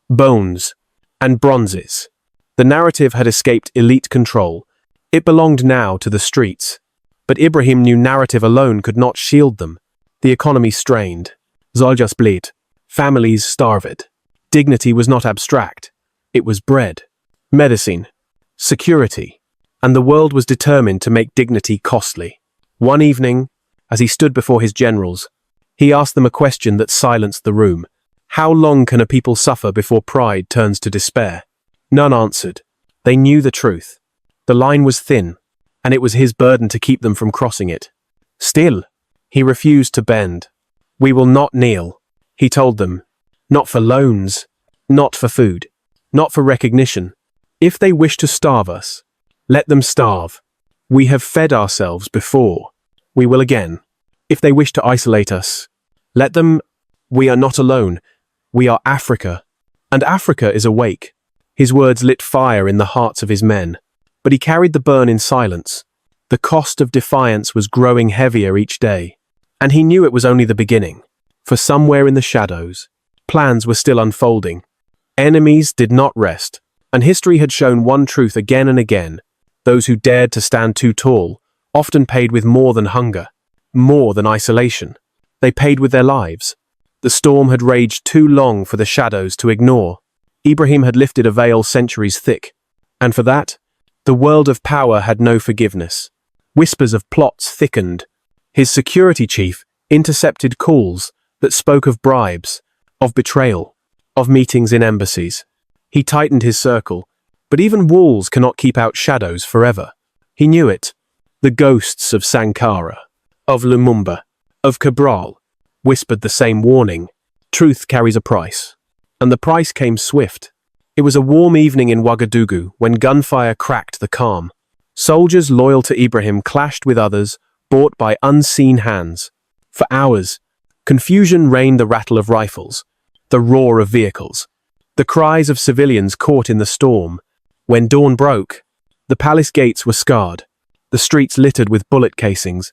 bones, and bronzes. The narrative had escaped elite control. It belonged now to the streets. But Ibrahim knew narrative alone could not shield them. The economy strained. Soldiers bled. Families starved. Dignity was not abstract. It was bread, medicine, security, and the world was determined to make dignity costly. One evening, as he stood before his generals, he asked them a question that silenced the room. How long can a people suffer before pride turns to despair? None answered. They knew the truth. The line was thin, and it was his burden to keep them from crossing it. Still, he refused to bend. We will not kneel, he told them. Not for loans, not for food, not for recognition. If they wish to starve us, let them starve. We have fed ourselves before. We will again. If they wish to isolate us, let them. We are not alone. We are Africa. And Africa is awake. His words lit fire in the hearts of his men. But he carried the burn in silence. The cost of defiance was growing heavier each day. And he knew it was only the beginning. For somewhere in the shadows, plans were still unfolding. Enemies did not rest. And history had shown one truth again and again. Those who dared to stand too tall often paid with more than hunger, more than isolation. They paid with their lives. The storm had raged too long for the shadows to ignore. Ibrahim had lifted a veil centuries thick, and for that, the world of power had no forgiveness. Whispers of plots thickened. His security chief intercepted calls that spoke of bribes, of betrayal, of meetings in embassies. He tightened his circle, but even walls cannot keep out shadows forever. He knew it. The ghosts of Sankara, of Lumumba, of Cabral, whispered the same warning. Truth carries a price. And the price came swift. It was a warm evening in Ouagadougou when gunfire cracked the calm. Soldiers loyal to Ibrahim clashed with others, bought by unseen hands. For hours, confusion reigned, the rattle of rifles, the roar of vehicles, the cries of civilians caught in the storm. When dawn broke, the palace gates were scarred, the streets littered with bullet casings.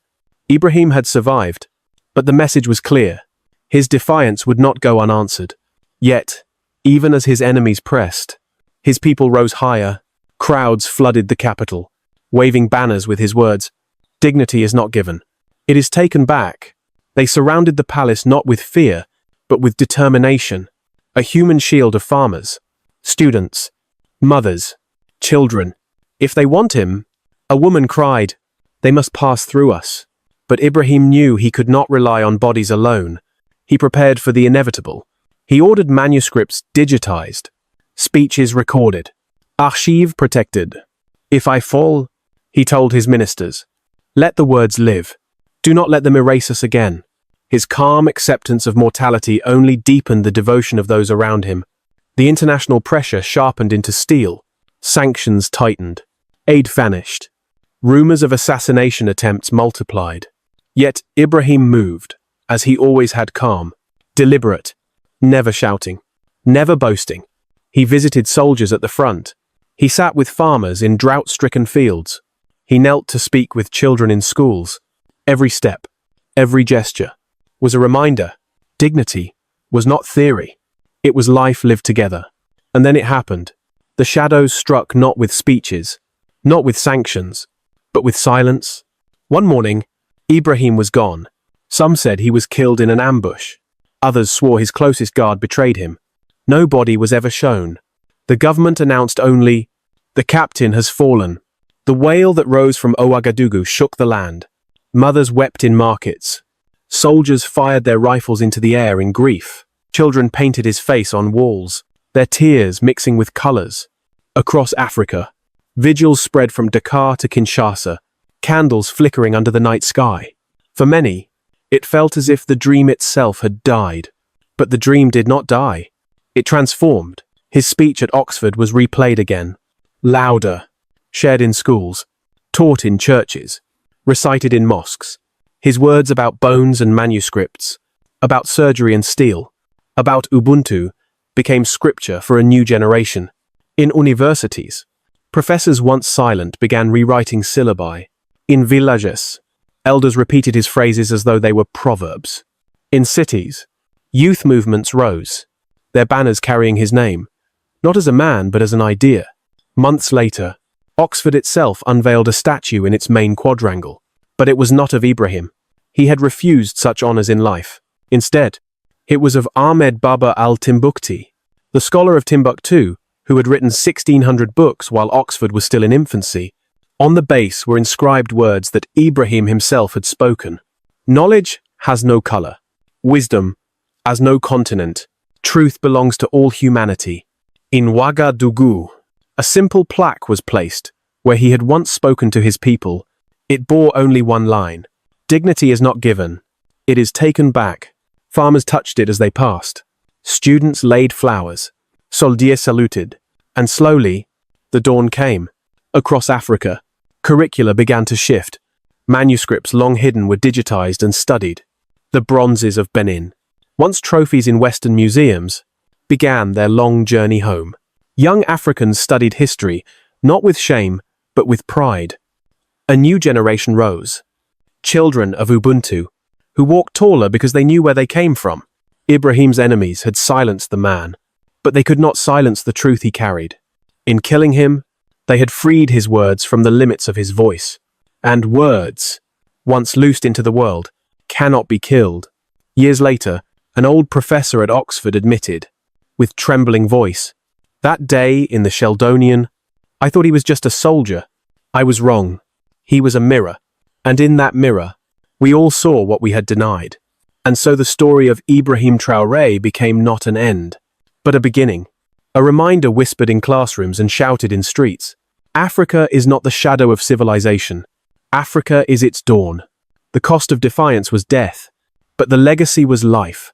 Ibrahim had survived, but the message was clear. His defiance would not go unanswered. Yet, even as his enemies pressed, his people rose higher. Crowds flooded the capital, waving banners with his words, "Dignity is not given. It is taken back." They surrounded the palace not with fear, but with determination. A human shield of farmers, students, mothers, children. If they want him, a woman cried, they must pass through us. But Ibrahim knew he could not rely on bodies alone. He prepared for the inevitable. He ordered manuscripts digitized, speeches recorded, archive protected. If I fall, he told his ministers, let the words live. Do not let them erase us again. His calm acceptance of mortality only deepened the devotion of those around him. The international pressure sharpened into steel. Sanctions tightened. Aid vanished. Rumors of assassination attempts multiplied. Yet Ibrahim moved, as he always had, calm, deliberate, never shouting, never boasting. He visited soldiers at the front. He sat with farmers in drought-stricken fields. He knelt to speak with children in schools. Every step, every gesture, was a reminder. Dignity was not theory. It was life lived together. And then it happened. The shadows struck not with speeches, not with sanctions, but with silence. One morning, Ibrahim was gone. Some said he was killed in an ambush. Others swore his closest guard betrayed him. No body was ever shown. The government announced only, "The captain has fallen." The wail that rose from Ouagadougou shook the land. Mothers wept in markets. Soldiers fired their rifles into the air in grief. Children painted his face on walls, their tears mixing with colors. Across Africa, vigils spread from Dakar to Kinshasa, candles flickering under the night sky. For many, it felt as if the dream itself had died. But the dream did not die. It transformed. His speech at Oxford was replayed again. Louder. Shared in schools. Taught in churches. Recited in mosques. His words about bones and manuscripts, about surgery and steel, about Ubuntu, became scripture for a new generation. In universities, professors once silent began rewriting syllabi. In villages, elders repeated his phrases as though they were proverbs. In cities, youth movements rose, their banners carrying his name, not as a man but as an idea. Months later, Oxford itself unveiled a statue in its main quadrangle. But it was not of Ibrahim. He had refused such honors in life. Instead, it was of Ahmed Baba al-Timbukti, the scholar of Timbuktu, who had written 1,600 books while Oxford was still in infancy. On the base were inscribed words that Ibrahim himself had spoken. Knowledge has no color. Wisdom has no continent. Truth belongs to all humanity. In Ouagadougou, a simple plaque was placed, where he had once spoken to his people. It bore only one line. Dignity is not given. It is taken back. Farmers touched it as they passed. Students laid flowers. Soldiers saluted. And slowly, the dawn came. Across Africa, Curricula began to shift. Manuscripts long hidden were digitized and studied. The bronzes of Benin, once trophies in Western museums, began their long journey home. Young Africans studied history, not with shame, but with pride. A new generation rose. Children of Ubuntu, who walked taller because they knew where they came from. Ibrahim's enemies had silenced the man, but they could not silence the truth he carried. In killing him, they had freed his words from the limits of his voice. And words, once loosed into the world, cannot be killed. Years later, an old professor at Oxford admitted, with trembling voice, "That day in the Sheldonian, I thought he was just a soldier. I was wrong. He was a mirror. And in that mirror, we all saw what we had denied." And so the story of Ibrahim Traore became not an end, but a beginning. A reminder whispered in classrooms and shouted in streets. Africa is not the shadow of civilization. Africa is its dawn. The cost of defiance was death, but the legacy was life.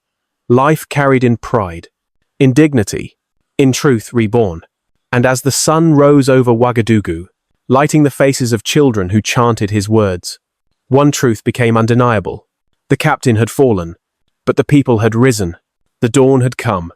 Life carried in pride, in dignity, in truth reborn. And as the sun rose over Ouagadougou, lighting the faces of children who chanted his words, one truth became undeniable. The captain had fallen, but the people had risen. The dawn had come.